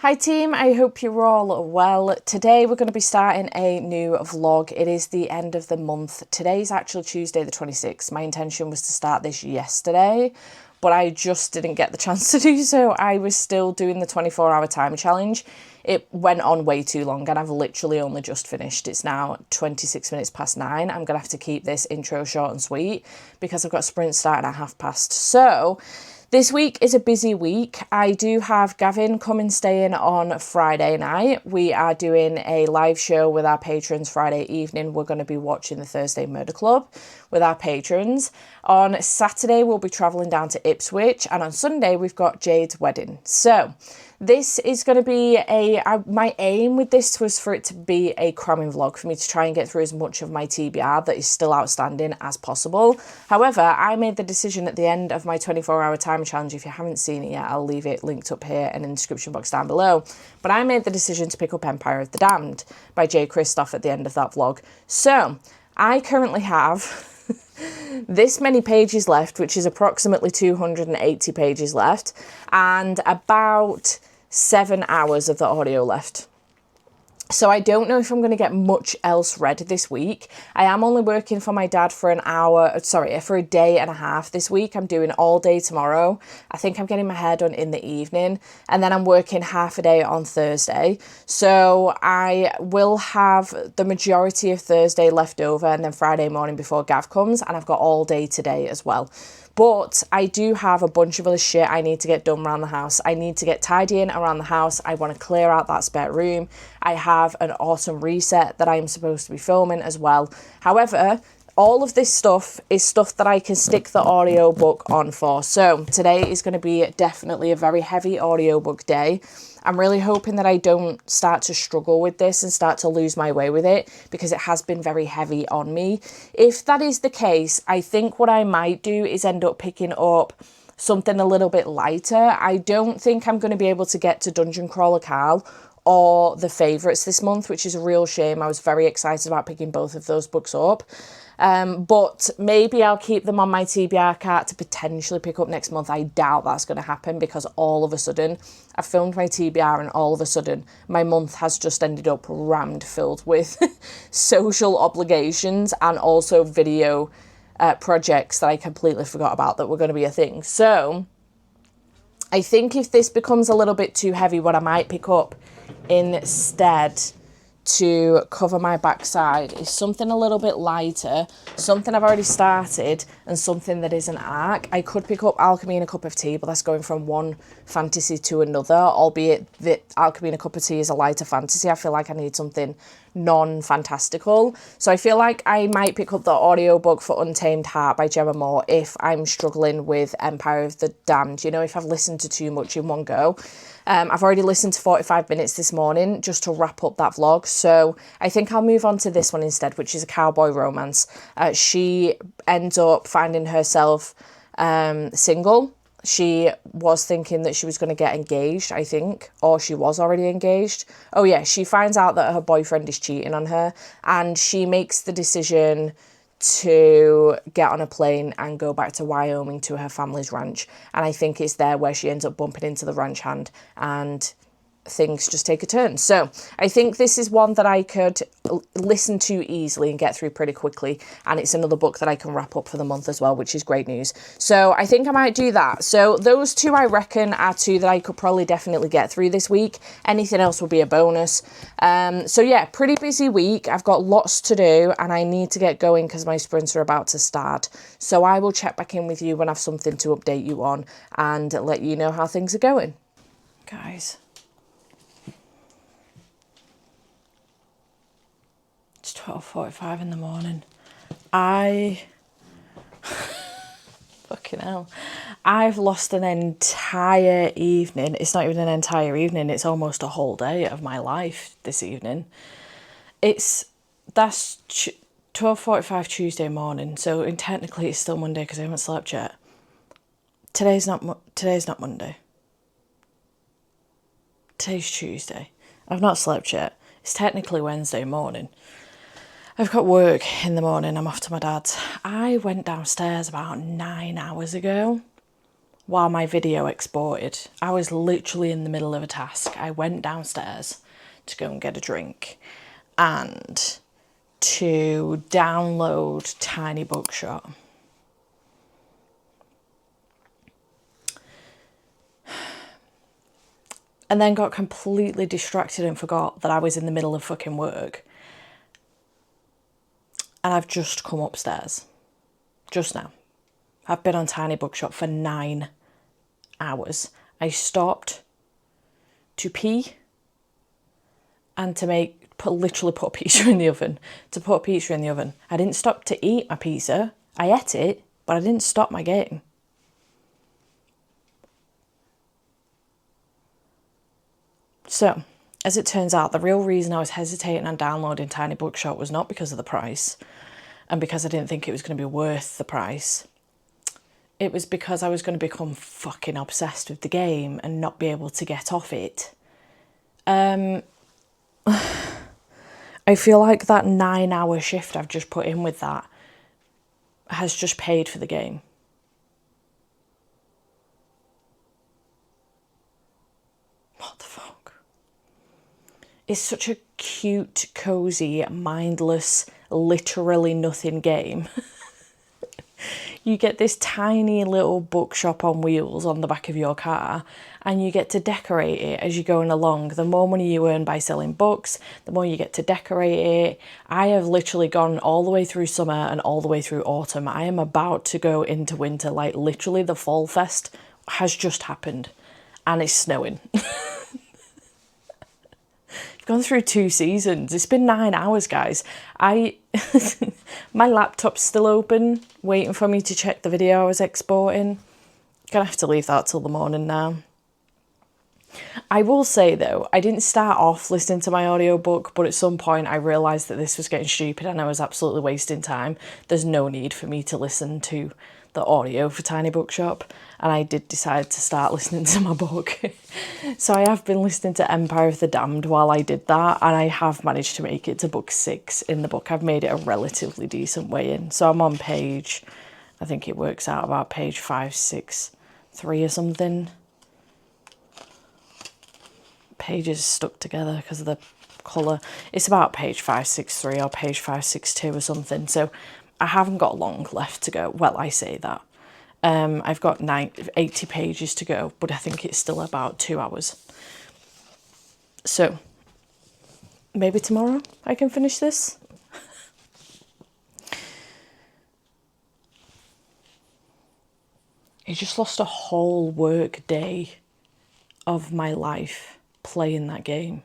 Hi team, I hope you're all well. Today we're going to be starting a new vlog. It is the end of the month. Today's actually Tuesday the 26th. My intention was to start this yesterday, but I just didn't get the chance to do so. I was still doing the 24-hour time challenge. It went on way too long and I've literally only just finished. It's now 26 minutes past 9. I'm going to have to keep this intro short and sweet because I've got a sprint starting at past. So this week is a busy week. I do have Gavin coming staying on Friday night. We are doing a live show with our patrons Friday evening. We're going to be watching the Thursday Murder Club with our patrons. On Saturday, we'll be travelling down to Ipswich. And on Sunday, we've got Jade's wedding. So this is going to be my aim with this was for it to be a cramming vlog, for me to try and get through as much of my TBR that is still outstanding as possible. However, I made the decision at the end of my 24-hour time challenge. If you haven't seen it yet, I'll leave it linked up here and in the description box down below. But I made the decision to pick up Empire of the Damned by J. Kristoff at the end of that vlog. So I currently have this many pages left, which is approximately 280 pages left, and about 7 hours of the audio left. So I don't know if I'm going to get much else read this week. I am only working for my dad for for a day and a half this week. I'm doing all day tomorrow. I think I'm getting my hair done in the evening, and then I'm working half a day on Thursday. So I will have the majority of Thursday left over, and then Friday morning before Gav comes, and I've got all day today as well. But I do have a bunch of other shit I need to get done around the house. I need to get tidying around the house. I want to clear out that spare room. I have an autumn reset that I'm supposed to be filming as well. However, all of this stuff is stuff that I can stick the audiobook on for. So today is going to be definitely a very heavy audiobook day. I'm really hoping that I don't start to struggle with this and start to lose my way with it, because it has been very heavy on me. If that is the case, I think what I might do is end up picking up something a little bit lighter. I don't think I'm going to be able to get to Dungeon Crawler Carl or The Favourites this month, which is a real shame. I was very excited about picking both of those books up. But maybe I'll keep them on my TBR cart to potentially pick up next month. I doubt that's going to happen, because all of a sudden I filmed my TBR and all of a sudden my month has just ended up rammed filled with social obligations and also video projects that I completely forgot about that were going to be a thing. So I think if this becomes a little bit too heavy, what I might pick up instead to cover my backside is something a little bit lighter, something I've already started, and something that is an arc. I could pick up Alchemy and a Cup of Tea, but that's going from one fantasy to another, albeit that Alchemy and a Cup of Tea is a lighter fantasy. I feel like I need something non-fantastical. So I feel like I might pick up the audiobook for Untamed Heart by Gemma Moore if I'm struggling with Empire of the Damned, you know, if I've listened to too much in one go. I've already listened to 45 minutes this morning just to wrap up that vlog. So I think I'll move on to this one instead, which is a cowboy romance. She ends up finding herself single. She was thinking that she was going to get engaged, I think, or she was already engaged. Oh yeah, she finds out that her boyfriend is cheating on her, and she makes the decision to get on a plane and go back to Wyoming to her family's ranch. And I think it's there where she ends up bumping into the ranch hand and things just take a turn. So I think this is one that I could listen to easily and get through pretty quickly, and it's another book that I can wrap up for the month as well, which is great news. So I think I might do that. So those two I reckon are two that I could probably definitely get through this week. Anything else will be a bonus. So yeah, pretty busy week. I've got lots to do and I need to get going because my sprints are about to start. So I will check back in with you when I have something to update you on and let you know how things are going. Guys, it's 12:45 in the morning. Fucking hell. I've lost an entire evening. It's not even an entire evening. It's almost a whole day of my life this evening. That's 12:45 Tuesday morning. So technically it's still Monday because I haven't slept yet. Today's not Monday. Today's Tuesday. I've not slept yet. It's technically Wednesday morning. I've got work in the morning. I'm off to my dad's. I went downstairs about 9 hours ago. while my video exported. I was literally in the middle of a task. I went downstairs to go and get a drink and to download Tiny Bookshop. And then got completely distracted and forgot that I was in the middle of fucking work. And I've just come upstairs. Just now. I've been on Tiny Bookshop for 9 hours. I stopped to pee and to literally put a pizza in the oven. I didn't stop to eat my pizza. I ate it, but I didn't stop my game. So, as it turns out, the real reason I was hesitating on downloading Tiny Bookshop was not because of the price and because I didn't think it was going to be worth the price. It was because I was going to become fucking obsessed with the game and not be able to get off it. I feel like that 9-hour shift I've just put in with that has just paid for the game. What the fuck? It's such a cute, cosy, mindless, literally nothing game. You get this tiny little bookshop on wheels on the back of your car and you get to decorate it as you're going along. The more money you earn by selling books, the more you get to decorate it. I have literally gone all the way through summer and all the way through autumn. I am about to go into winter, like literally the Fall Fest has just happened and it's snowing. I've gone through 2 seasons. It's been 9 hours, guys. My laptop's still open, waiting for me to check the video I was exporting. Gonna have to leave that till the morning now. I will say though, I didn't start off listening to my audiobook, but at some point I realised that this was getting stupid and I was absolutely wasting time. There's no need for me to listen to the audio for Tiny Bookshop, and I did decide to start listening to my book. So I have been listening to Empire of the Damned while I did that, and I have managed to make it to book 6 in the book. I've made it a relatively decent way in. So I'm on page, I think it works out about page 563 or something. Pages stuck together because of the colour. It's about page 563 or page 562 or something. So I haven't got long left to go. Well, I say that. I've got 80 pages to go, but I think it's still about 2 hours. So maybe tomorrow I can finish this. I just lost a whole work day of my life playing that game.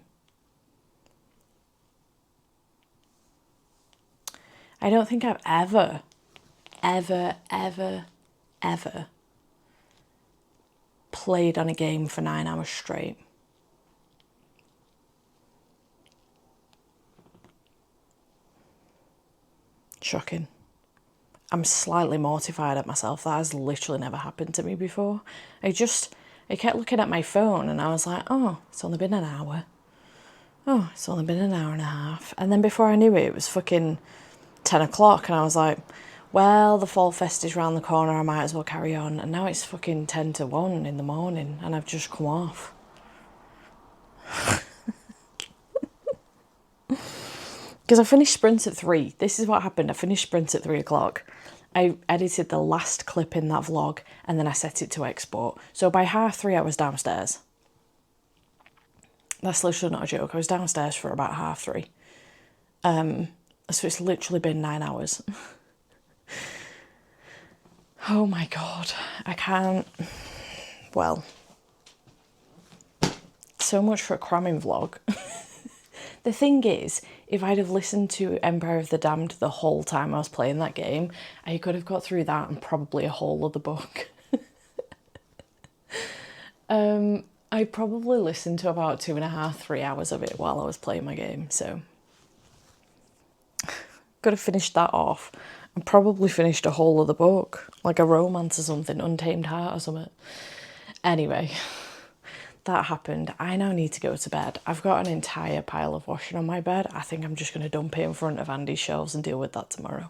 I don't think I've ever played on a game for 9 hours straight. Shocking. I'm slightly mortified at myself. That has literally never happened to me before. I kept looking at my phone and I was like, oh, it's only been an hour. Oh, it's only been an hour and a half. And then before I knew it, it was fucking 10 o'clock and I was like, well, the Fall Fest is round the corner, I might as well carry on. And now it's fucking 10 to 1 in the morning and I've just come off. Because I finished sprints at 3. This is what happened. I finished sprints at 3 o'clock. I edited the last clip in that vlog and then I set it to export. So by 3:30 I was downstairs. That's literally not a joke. I was downstairs for about 3:30. So it's literally been 9 hours. Oh my God. I can't. Well, so much for a cramming vlog. The thing is, if I'd have listened to Empire of the Damned the whole time I was playing that game, I could have got through that and probably a whole other book. I probably listened to about 2.5, 3 hours of it while I was playing my game, so could have finished that off and probably finished a whole other book, like a romance or something, Untamed Heart or something. Anyway, that happened. I now need to go to bed. I've got an entire pile of washing on my bed. I think I'm just going to dump it in front of Andy's shelves and deal with that tomorrow.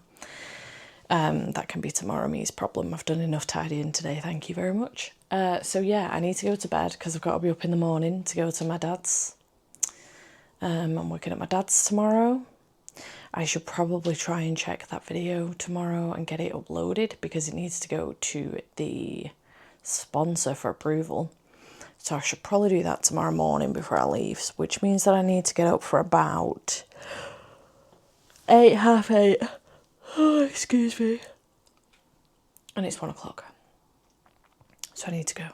That can be tomorrow me's problem. I've done enough tidying today, thank you very much. So yeah, I need to go to bed because I've got to be up in the morning to go to my dad's. I'm working at my dad's tomorrow. I should probably try and check that video tomorrow and get it uploaded because it needs to go to the sponsor for approval. So I should probably do that tomorrow morning before I leave, which means that I need to get up for about 8, half 8. Oh, excuse me. And it's 1 o'clock. So I need to go.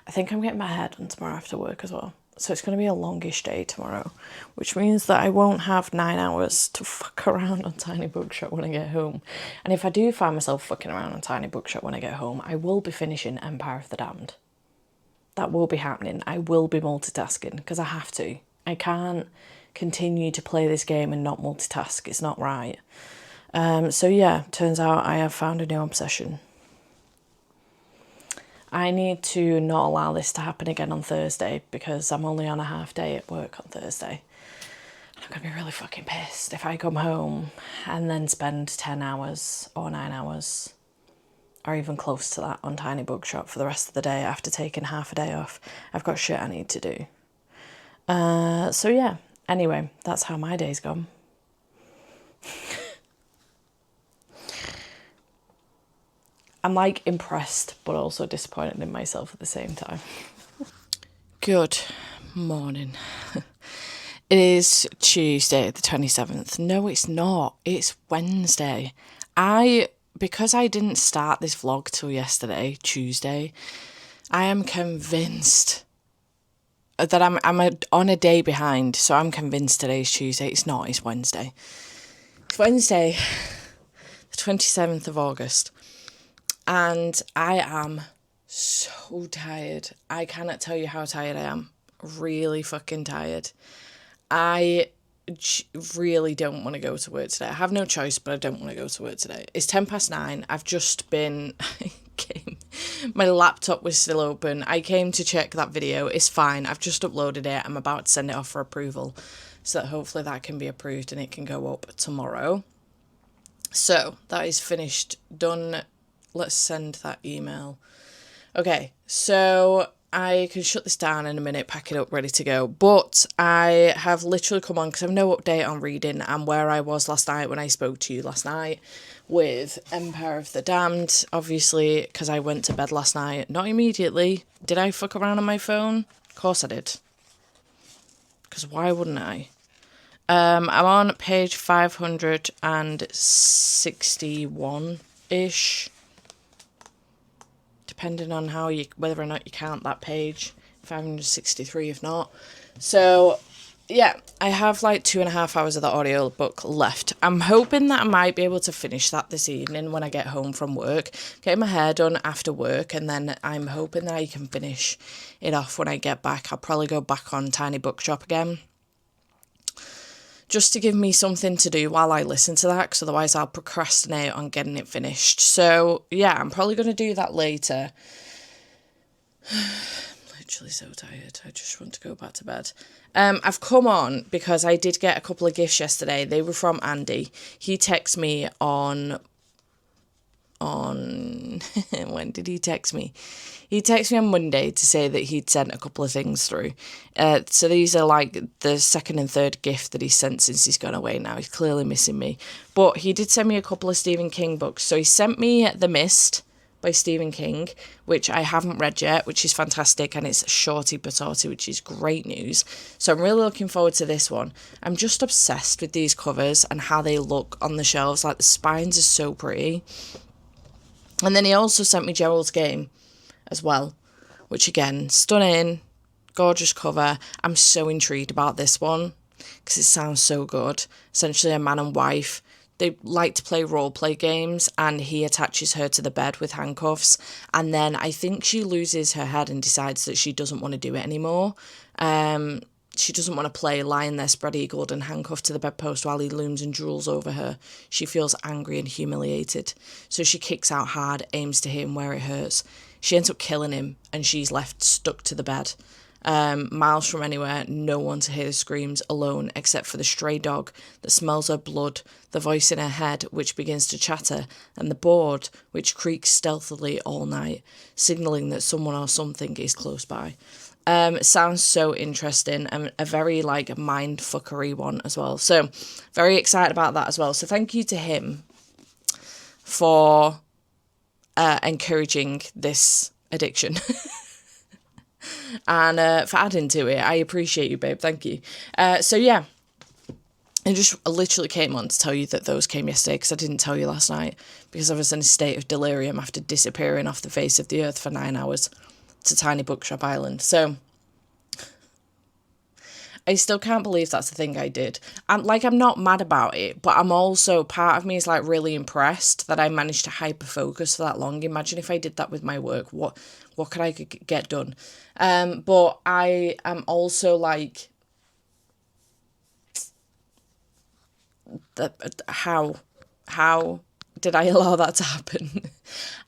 I think I'm getting my hair done tomorrow after work as well. So it's going to be a longish day tomorrow, which means that I won't have 9 hours to fuck around on Tiny Bookshop when I get home. And if I do find myself fucking around on Tiny Bookshop when I get home, I will be finishing Empire of the Damned. That will be happening. I will be multitasking because I have to. I can't continue to play this game and not multitask. It's not right. So yeah, turns out I have found a new obsession. I need to not allow this to happen again on Thursday because I'm only on a half day at work on Thursday. And I'm going to be really fucking pissed if I come home and then spend 10 hours or 9 hours or even close to that on Tiny Bookshop for the rest of the day after taking half a day off. I've got shit I need to do. So yeah, anyway, that's how my day's gone. I'm like impressed but also disappointed in myself at the same time. Good morning. It is Tuesday the 27th. No, it's not. It's Wednesday. Because I didn't start this vlog till yesterday, Tuesday, I am convinced that I'm on a day behind. So I'm convinced today's Tuesday. It's not, it's Wednesday. It's Wednesday, the 27th of August. And I am so tired. I cannot tell you how tired I am. Really fucking tired. I really don't want to go to work today. I have no choice, but I don't want to go to work today. It's 9:10. I've just been... My laptop was still open. I came to check that video. It's fine. I've just uploaded it. I'm about to send it off for approval. So that hopefully that can be approved and it can go up tomorrow. So that is finished. Done. Let's send that email. Okay, so I can shut this down in a minute, pack it up, ready to go. But I have literally come on because I have no update on reading and where I was last night when I spoke to you last night with Empire of the Damned. Obviously, because I went to bed last night. Not immediately. Did I fuck around on my phone? Of course I did. Because why wouldn't I? I'm on page 561-ish. Depending on whether or not you count that page. 563 if not. So yeah, I have like 2.5 hours of the audiobook left. I'm hoping that I might be able to finish that this evening when I get home from work, getting my hair done after work, and then I'm hoping that I can finish it off when I get back. I'll probably go back on Tiny Bookshop again, just to give me something to do while I listen to that, because otherwise I'll procrastinate on getting it finished. So yeah, I'm probably going to do that later. I'm literally so tired. I just want to go back to bed. I've come on because I did get a couple of gifts yesterday. They were from Andy. He texted me on when did he text me? He texted me on Monday to say that he'd sent a couple of things through. So these are like the second and third gift that he's sent since he's gone away now. He's clearly missing me. But he did send me a couple of Stephen King books. So he sent me The Mist by Stephen King, which I haven't read yet, which is fantastic, and it's shorty patati, which is great news. So I'm really looking forward to this one. I'm just obsessed with these covers and how they look on the shelves. Like the spines are so pretty. And then he also sent me Gerald's Game as well, which again, stunning, gorgeous cover. I'm so intrigued about this one because it sounds so good. Essentially a man and wife. They like to play role play games and he attaches her to the bed with handcuffs. And then I think she loses her head and decides that she doesn't want to do it anymore. She doesn't want to play lying there spread-eagled and handcuffed to the bedpost while he looms and drools over her. She feels angry and humiliated. So she kicks out hard, aims to hit him where it hurts. She ends up killing him and she's left stuck to the bed. miles from anywhere, no one to hear the screams, alone except for the stray dog that smells her blood, the voice in her head which begins to chatter, and the board which creaks stealthily all night, signalling that someone or something is close by. It sounds so interesting, and a very like mind fuckery one as well. So very excited about that as well. So thank you to him for encouraging this addiction. And for adding to it. I appreciate you, babe. Thank you. So yeah, I just literally came on to tell you that those came yesterday, because I didn't tell you last night because I was in a state of delirium after disappearing off the face of the earth for 9 hours to Tiny Bookshop Island. So I still can't believe that's the thing I did. I'm not mad about it, but I'm also, part of me is like really impressed that I managed to hyper focus for that long. Imagine if I did that with my work, what could I get done? But I am also like, how did I allow that to happen?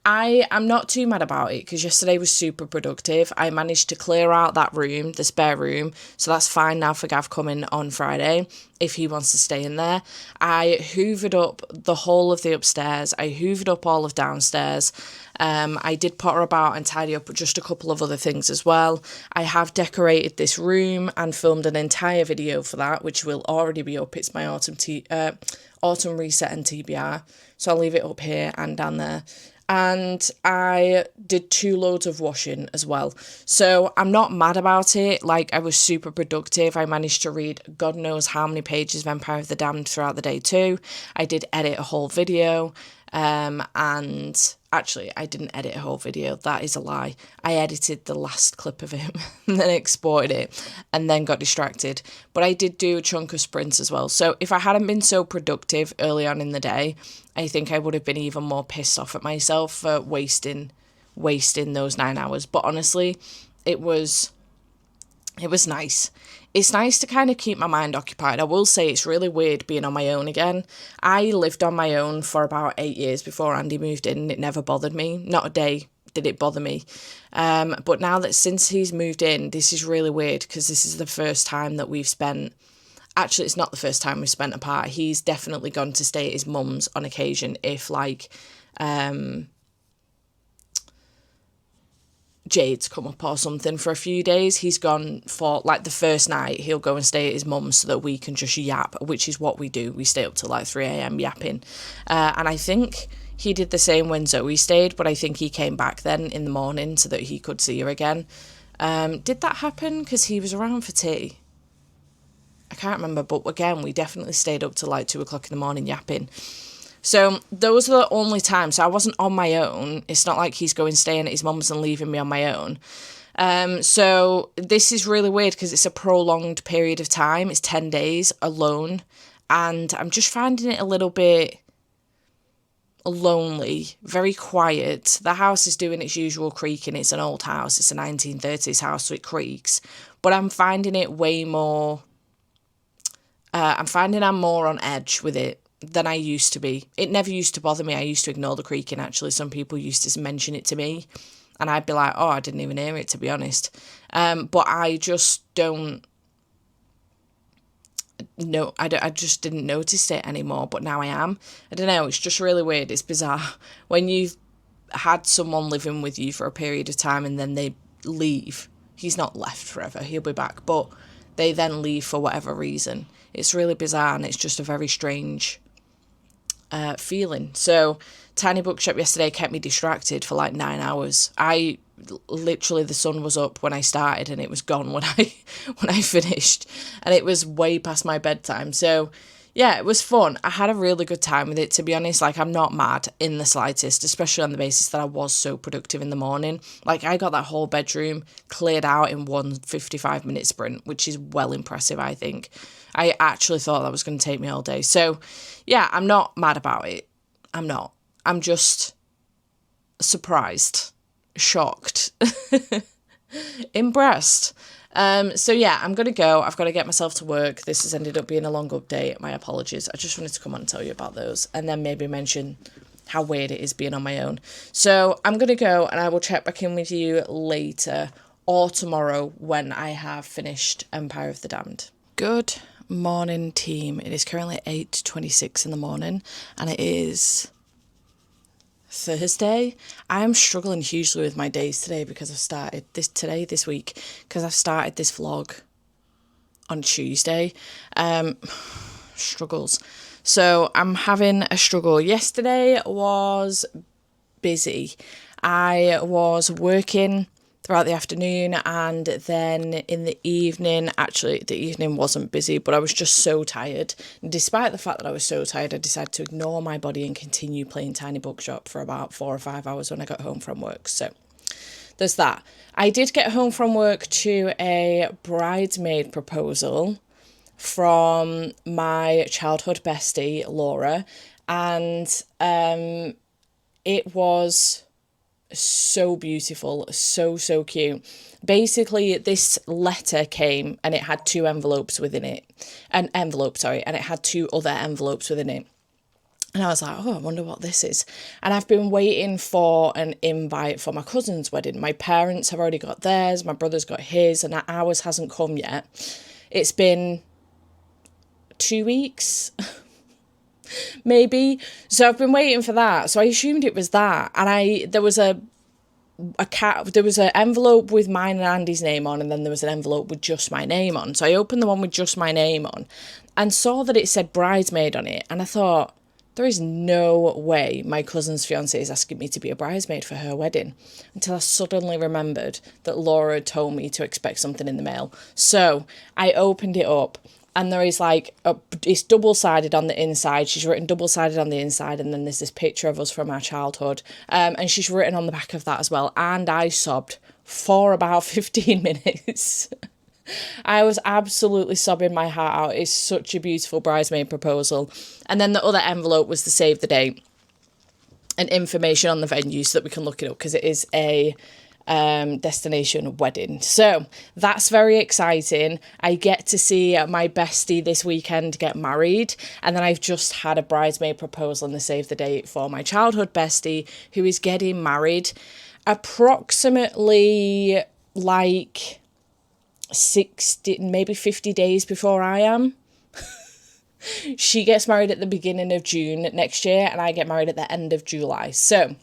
I am not too mad about it, because yesterday was super productive. I managed to clear out that room, the spare room, so that's fine now for Gav coming on Friday if he wants to stay in there. I hoovered up the whole of the upstairs. I hoovered up all of downstairs. I did potter about and tidy up just a couple of other things as well. I have decorated this room and filmed an entire video for that, which will already be up. It's my autumn reset and TBR. So I'll leave it up here and down there. And I did 2 loads of washing as well. So I'm not mad about it. Like, I was super productive. I managed to read God knows how many pages of Empire of the Damned throughout the day too. I did edit a whole video. And actually, I didn't edit a whole video. That is a lie. I edited the last clip of him and then exported it and then got distracted. But I did do a chunk of sprints as well. So if I hadn't been so productive early on in the day, I think I would have been even more pissed off at myself for wasting those 9 hours. But honestly, it was nice. It's nice to kind of keep my mind occupied. I will say it's really weird being on my own again. I lived on my own for about 8 years before Andy moved in, and it never bothered me. Not a day did it bother me. But now that since he's moved in, this is really weird, because this is the first time that we've spent... Actually, it's not the first time we've spent apart. He's definitely gone to stay at his mum's on occasion if, like... Jade's come up or something for a few days. He's gone for, like, the first night, he'll go and stay at his mum's so that we can just yap, which is what we do. We stay up till like 3 a.m. yapping. And I think he did the same when Zoe stayed, but I think he came back then in the morning so that he could see her again. Did that happen? Because he was around for tea. I can't remember, but again, we definitely stayed up till like 2 o'clock in the morning yapping. So those are the only times. So I wasn't on my own. It's not like he's going staying at his mum's and leaving me on my own. So this is really weird because it's a prolonged period of time. It's 10 days alone. And I'm just finding it a little bit lonely, very quiet. The house is doing its usual creaking. It's an old house. It's a 1930s house, so it creaks. But I'm finding it way more... I'm finding I'm more on edge with it than I used to be. It never used to bother me. I used to ignore the creaking, actually. Some people used to mention it to me, and I'd be like, oh, I didn't even hear it, to be honest. But I just don't... No, I just didn't notice it anymore, but now I am. I don't know, it's just really weird. It's bizarre. When you've had someone living with you for a period of time and then they leave, he's not left forever, he'll be back, but they then leave for whatever reason. It's really bizarre, and it's just a very strange feeling. So Tiny Bookshop yesterday kept me distracted for like 9 hours. I literally, the sun was up when I started and it was gone when I finished, and it was way past my bedtime. So yeah, it was fun. I had a really good time with it, to be honest. Like, I'm not mad in the slightest, especially on the basis that I was so productive in the morning. Like, I got that whole bedroom cleared out in one 55-minute sprint, which is well impressive, I think. I actually thought that was going to take me all day. So yeah, I'm not mad about it. I'm not. I'm just surprised, shocked, impressed. So yeah, I'm going to go. I've got to get myself to work. This has ended up being a long update. My apologies. I just wanted to come on and tell you about those, and then maybe mention how weird it is being on my own. So I'm going to go, and I will check back in with you later or tomorrow when I have finished Empire of the Damned. Good morning, team. It is currently 8:26 in the morning, and it is Thursday. I am struggling hugely with my days today because I've started this week, because I've started this vlog on Tuesday. Struggles. So I'm having a struggle. Yesterday was busy. I was working throughout the afternoon, and then in the evening, actually the evening wasn't busy, but I was just so tired. Despite the fact that I was so tired, I decided to ignore my body and continue playing Tiny Bookshop for about 4 or 5 hours when I got home from work. So there's that. I did get home from work to a bridesmaid proposal from my childhood bestie, Laura, and it was so beautiful, so cute. Basically, this letter came and it had 2 envelopes within it. And it had 2 other envelopes within it. And I was like, oh, I wonder what this is. And I've been waiting for an invite for my cousin's wedding. My parents have already got theirs, my brother's got his, and ours hasn't come yet. It's been 2 weeks, maybe. So I've been waiting for that. So I assumed it was that. And there was an envelope with mine and Andy's name on, and then there was an envelope with just my name on. So I opened the one with just my name on and saw that it said bridesmaid on it. And I thought, there is no way my cousin's fiance is asking me to be a bridesmaid for her wedding, until I suddenly remembered that Laura had told me to expect something in the mail. So I opened it up, and there is it's double-sided on the inside. She's written double-sided on the inside, and then there's this picture of us from our childhood. And she's written on the back of that as well. And I sobbed for about 15 minutes. I was absolutely sobbing my heart out. It's such a beautiful bridesmaid proposal. And then the other envelope was to save the date and information on the venue so that we can look it up, because it is a destination wedding. So that's very exciting. I get to see my bestie this weekend get married, and then I've just had a bridesmaid proposal and the save the date for my childhood bestie, who is getting married approximately 60, maybe 50 days before I am. She gets married at the beginning of June next year, and I get married at the end of July. So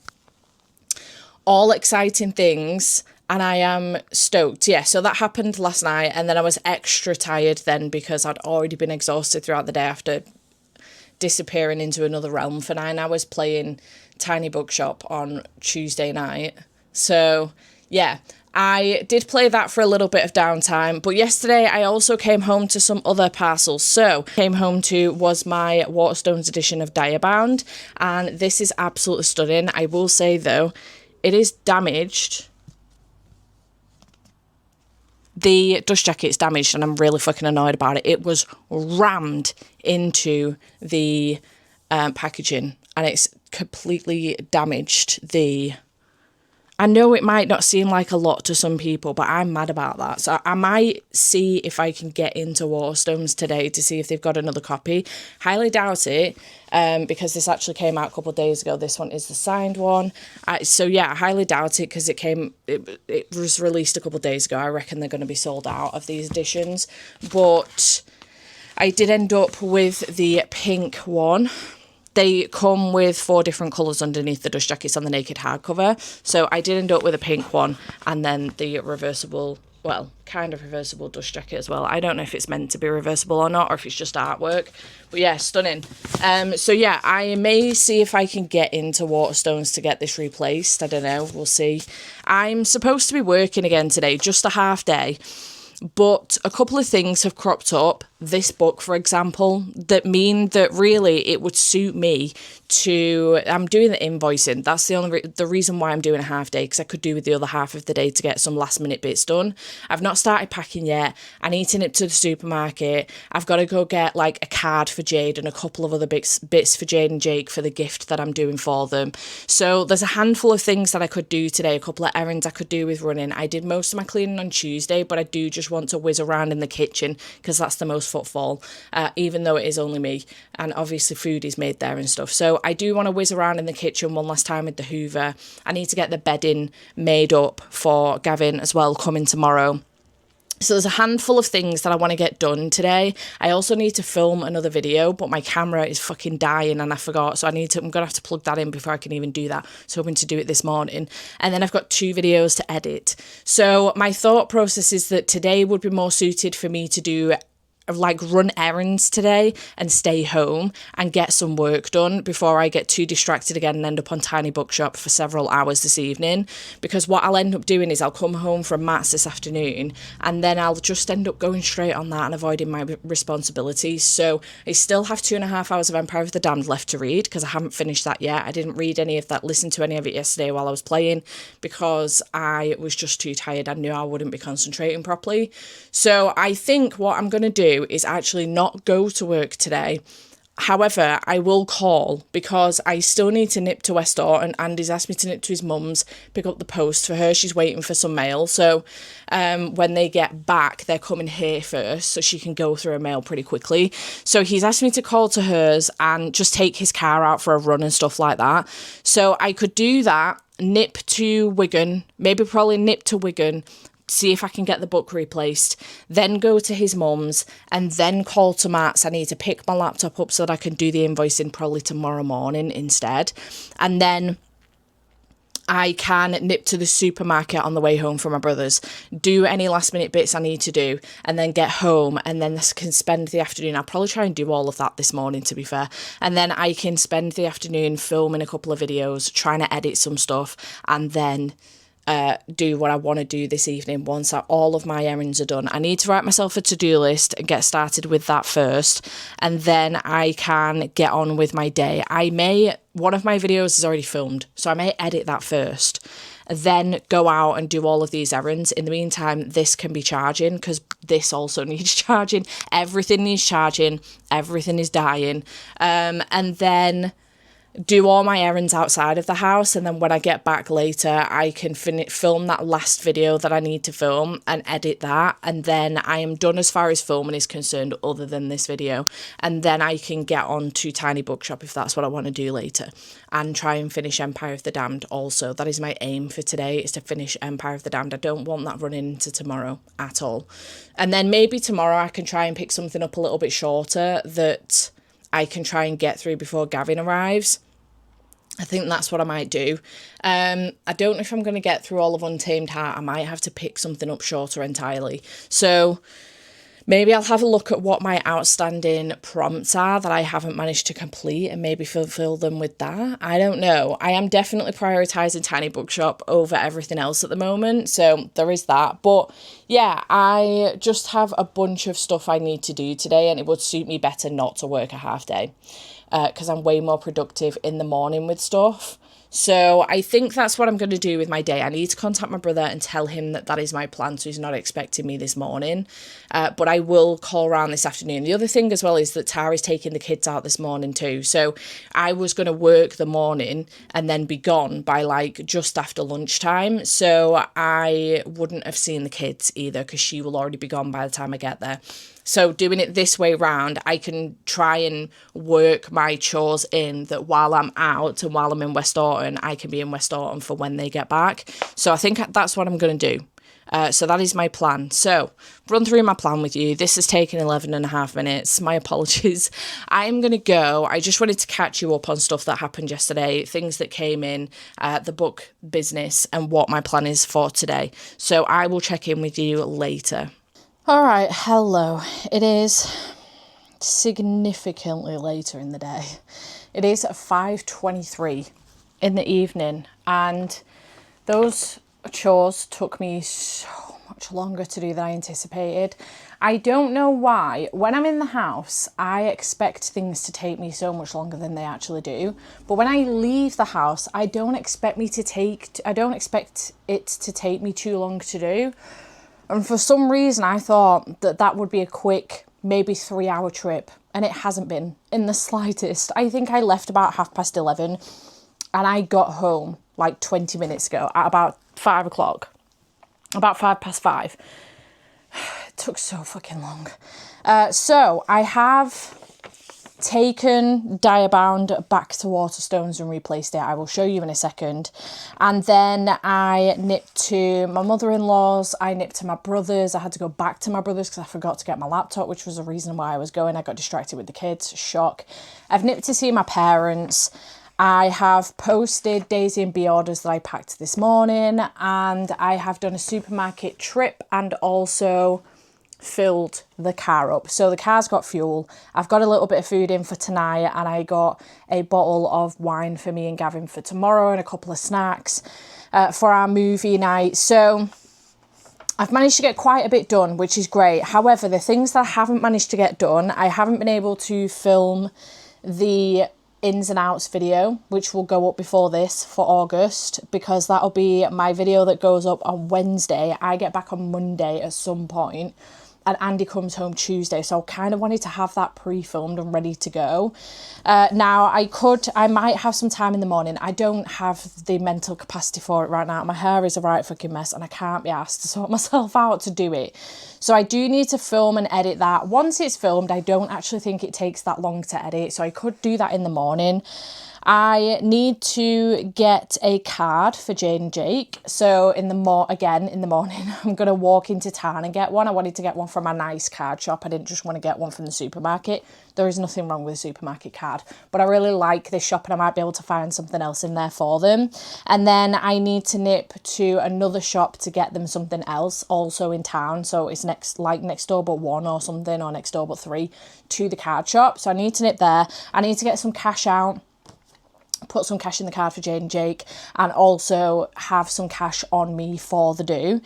all exciting things, and I am stoked. Yeah, so that happened last night, and then I was extra tired then because I'd already been exhausted throughout the day after disappearing into another realm for 9 hours playing Tiny Bookshop on Tuesday night. So yeah, I did play that for a little bit of downtime, but yesterday I also came home to some other parcels. So came home to was my Waterstones edition of Diabound, and this is absolutely stunning. I will say though, it is damaged. The dust jacket's damaged, and I'm really fucking annoyed about it. It was rammed into the packaging, and it's completely damaged the... I know it might not seem like a lot to some people, but I'm mad about that. So I might see if I can get into Waterstones today to see if they've got another copy. Highly doubt it, because this actually came out a couple of days ago. This one is the signed one. So yeah, I highly doubt it, because it was released a couple of days ago. I reckon they're going to be sold out of these editions. But I did end up with the pink one. They come with 4 different colours underneath the dust jackets on the naked hardcover. So I did end up with a pink one, and then the reversible, well, kind of reversible dust jacket as well. I don't know if it's meant to be reversible or not, or if it's just artwork. But yeah, stunning. So yeah, I may see if I can get into Waterstones to get this replaced. I don't know, we'll see. I'm supposed to be working again today, just a half day. But a couple of things have cropped up, this book, for example, that mean that really it would suit me to... I'm doing the invoicing. That's the reason why I'm doing a half day, because I could do with the other half of the day to get some last minute bits done. I've not started packing yet. I need to nip to the supermarket. I've got to go get like a card for Jade and a couple of other bits for Jade and Jake for the gift that I'm doing for them. So there's a handful of things that I could do today, a couple of errands I could do with running. I did most of my cleaning on Tuesday, but I do just want to whiz around in the kitchen because that's the most cause footfall, even though it is only me. And obviously food is made there and stuff. So I do want to whiz around in the kitchen one last time with the Hoover. I need to get the bedding made up for Gavin as well coming tomorrow. So there's a handful of things that I want to get done today. I also need to film another video, but my camera is fucking dying and I forgot. So I'm going to have to plug that in before I can even do that. So I'm hoping to do it this morning. And then I've got 2 videos to edit. So my thought process is that today would be more suited for me to do like run errands today and stay home and get some work done before I get too distracted again and end up on Tiny Bookshop for several hours this evening. Because what I'll end up doing is I'll come home from Matt's this afternoon and then I'll just end up going straight on that and avoiding my responsibilities. So I still have 2.5 hours of Empire of the Damned left to read because I haven't finished that yet. I didn't read any of that, listen to any of it yesterday while I was playing because I was just too tired. I knew I wouldn't be concentrating properly. So I think what I'm going to do is actually not go to work today. However, I will call because I still need to nip to Westort and Andy's asked me to nip to his mum's, pick up the post for her. She's waiting for some mail. So when they get back, they're coming here first so she can go through her mail pretty quickly. So he's asked me to call to hers and just take his car out for a run and stuff like that. So I could do that, nip to Wigan, probably nip to Wigan, see if I can get the book replaced, then go to his mum's and then call to Matt's. I need to pick my laptop up so that I can do the invoicing probably tomorrow morning instead. And then I can nip to the supermarket on the way home from my brother's, do any last minute bits I need to do, and then get home, and then I can spend the afternoon. I'll probably try and do all of that this morning, to be fair. And then I can spend the afternoon filming a couple of videos, trying to edit some stuff, and then do what I want to do this evening once all of my errands are done. I need to write myself a to-do list and get started with that first, and then I can get on with my day. One of my videos is already filmed, so I may edit that first, then go out and do all of these errands. In the meantime, this can be charging because this also needs charging. Everything needs charging. Everything is dying. And then do all my errands outside of the house, and then when I get back later I can film that last video that I need to film and edit that, and then I am done as far as filming is concerned other than this video, and then I can get on to Tiny Bookshop if that's what I want to do later and try and finish Empire of the Damned also. That is my aim for today, is to finish Empire of the Damned. I don't want that running into tomorrow at all. And then maybe tomorrow I can try and pick something up a little bit shorter that I can try and get through before Gavin arrives. I think that's what I might do. I don't know if I'm going to get through all of Untamed Heart. I might have to pick something up shorter entirely. So maybe I'll have a look at what my outstanding prompts are that I haven't managed to complete and maybe fulfill them with that. I don't know. I am definitely prioritising Tiny Bookshop over everything else at the moment. So there is that. But yeah, I just have a bunch of stuff I need to do today, and it would suit me better not to work a half day. Because I'm way more productive in the morning with stuff. So I think that's what I'm going to do with my day. I need to contact my brother and tell him that that is my plan, so he's not expecting me this morning. But I will call around this afternoon. The other thing as well is that Tara's taking the kids out this morning too. So I was going to work the morning and then be gone by like just after lunchtime. So I wouldn't have seen the kids either because she will already be gone by the time I get there. So doing it this way round, I can try and work my chores in that while I'm out and while I'm in West Orton, I can be in West Orton for when they get back. So I think that's what I'm going to do. So that is my plan. So run through my plan with you. This has taken 11.5 minutes. My apologies. I'm going to go. I just wanted to catch you up on stuff that happened yesterday, things that came in, the book business, and what my plan is for today. So I will check in with you later. All right, hello. It is significantly later in the day. It is 5:23 in the evening, and those chores took me so much longer to do than I anticipated. I don't know why. When I'm in the house, I expect things to take me so much longer than they actually do. But when I leave the house, I don't expect it to take me too long to do. And for some reason, I thought that would be a quick, maybe 3-hour trip. And it hasn't been in the slightest. I think I left about 11:30 and I got home like 20 minutes ago at about 5 o'clock, about 5 past 5. took so fucking long. So I have taken Diabound back to Waterstones and replaced it. I will show you in a second. And then I nipped to my mother-in-law's, I nipped to my brother's. I had to go back to my brother's because I forgot to get my laptop, which was the reason why I was going. I got distracted with the kids. Shock. I've nipped to see my parents. I have posted Daisy and Bee orders that I packed this morning, and I have done a supermarket trip and also filled the car up. So the car's got fuel. I've got a little bit of food in for tonight, and I got a bottle of wine for me and Gavin for tomorrow and a couple of snacks for our movie night. So I've managed to get quite a bit done, which is great. However, the things that I haven't managed to get done, I haven't been able to film the ins and outs video, which will go up before this for August, because that'll be my video that goes up on Wednesday. I get back on Monday at some point, and Andy comes home Tuesday, so I kind of wanted to have that pre-filmed and ready to go. Now, I might have some time in the morning. I don't have the mental capacity for it right now. My hair is a right fucking mess, and I can't be asked to sort myself out to do it. So I do need to film and edit that. Once it's filmed, I don't actually think it takes that long to edit, so I could do that in the morning. I need to get a card for Jane and Jake. So in the morning, I'm going to walk into town and get one. I wanted to get one from a nice card shop. I didn't just want to get one from the supermarket. There is nothing wrong with a supermarket card, but I really like this shop and I might be able to find something else in there for them. And then I need to nip to another shop to get them something else also in town. So it's next door but one or something, or next door but three to the card shop. So I need to nip there. I need to get some cash out, put some cash in the card for Jane and Jake, and also have some cash on me for the do.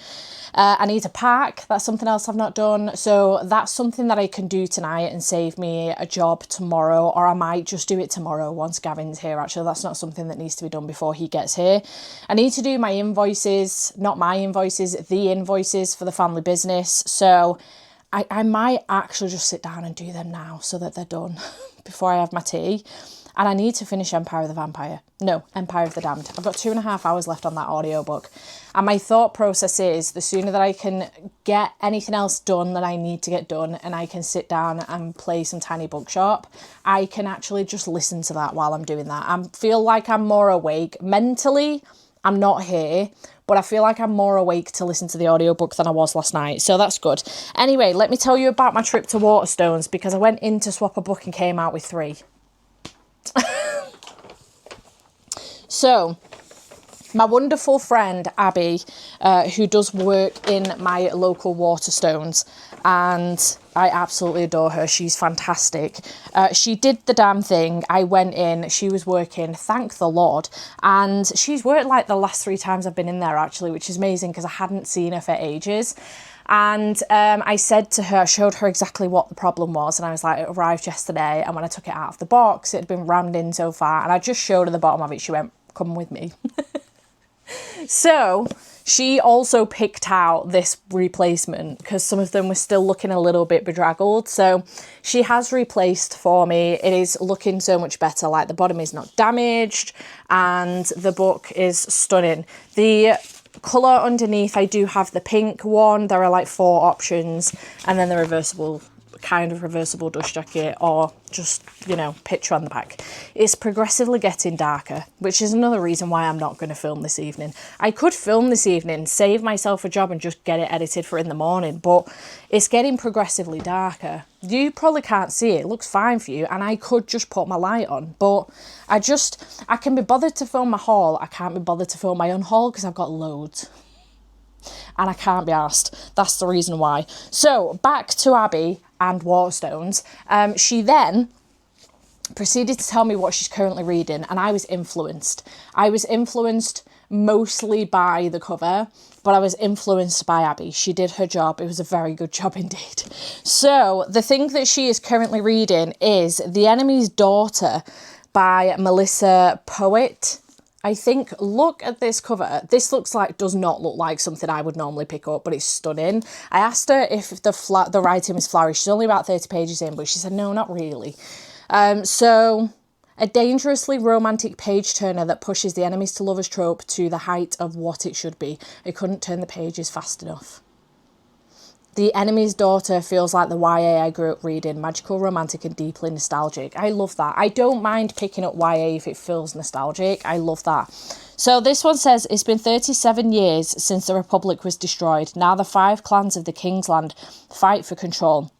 I need to pack. That's something else I've not done. So that's something that I can do tonight and save me a job tomorrow, or I might just do it tomorrow once Gavin's here. Actually, that's not something that needs to be done before he gets here. I need to do my invoices, not my invoices, the invoices for the family business. So I might actually just sit down and do them now so that they're done before I have my tea. And I need to finish Empire of the Damned. I've got 2.5 hours left on that audiobook. And my thought process is the sooner that I can get anything else done that I need to get done, and I can sit down and play some Tiny Bookshop, I can actually just listen to that while I'm doing that. I feel like I'm more awake. Mentally, I'm not here, but I feel like I'm more awake to listen to the audiobook than I was last night. So that's good. Anyway, let me tell you about my trip to Waterstones, because I went in to swap a book and came out with 3. So my wonderful friend Abby, who does work in my local Waterstones, and I absolutely adore her. She's fantastic. She did the damn thing. I went in, she was working, thank the Lord, and she's worked like the last 3 times I've been in there actually, which is amazing because I hadn't seen her for ages. And I said to her, I showed her exactly what the problem was, and I was like, it arrived yesterday, and when I took it out of the box, it had been rammed in so far, and I just showed her the bottom of it. She went, come with me. So she also picked out this replacement because some of them were still looking a little bit bedraggled. So she has replaced for me. It is looking so much better. Like, the bottom is not damaged and the book is stunning. The colour underneath, I do have the pink one. There are like 4 options, and then the reversible dust jacket, or just, you know, picture on the back. It's progressively getting darker, which is another reason why I'm not going to film this evening. I could film this evening, save myself a job and just get it edited for in the morning, but it's getting progressively darker. You probably can't see it. It looks fine for you, and I could just put my light on, but I can be bothered to film my haul. I can't be bothered to film my unhaul because I've got loads. And I can't be asked. That's the reason why. So back to Abby and Waterstones. She then proceeded to tell me what she's currently reading, and I was influenced. I was influenced mostly by the cover, but I was influenced by Abby. She did her job. It was a very good job indeed. So the thing that she is currently reading is The Enemy's Daughter by Melissa Poet. I think, look at this cover. This does not look like something I would normally pick up, but it's stunning. I asked her if the writing was flowery. She's only about 30 pages in, but she said, no, not really. So a dangerously romantic page turner that pushes the enemies to lovers trope to the height of what it should be. I couldn't turn the pages fast enough. The enemy's daughter feels like the YA I grew up reading, magical, romantic and deeply nostalgic. I love that. I don't mind picking up YA if it feels nostalgic. I love that. So this one says, it's been 37 years since the Republic was destroyed. Now the 5 clans of the Kingsland fight for control.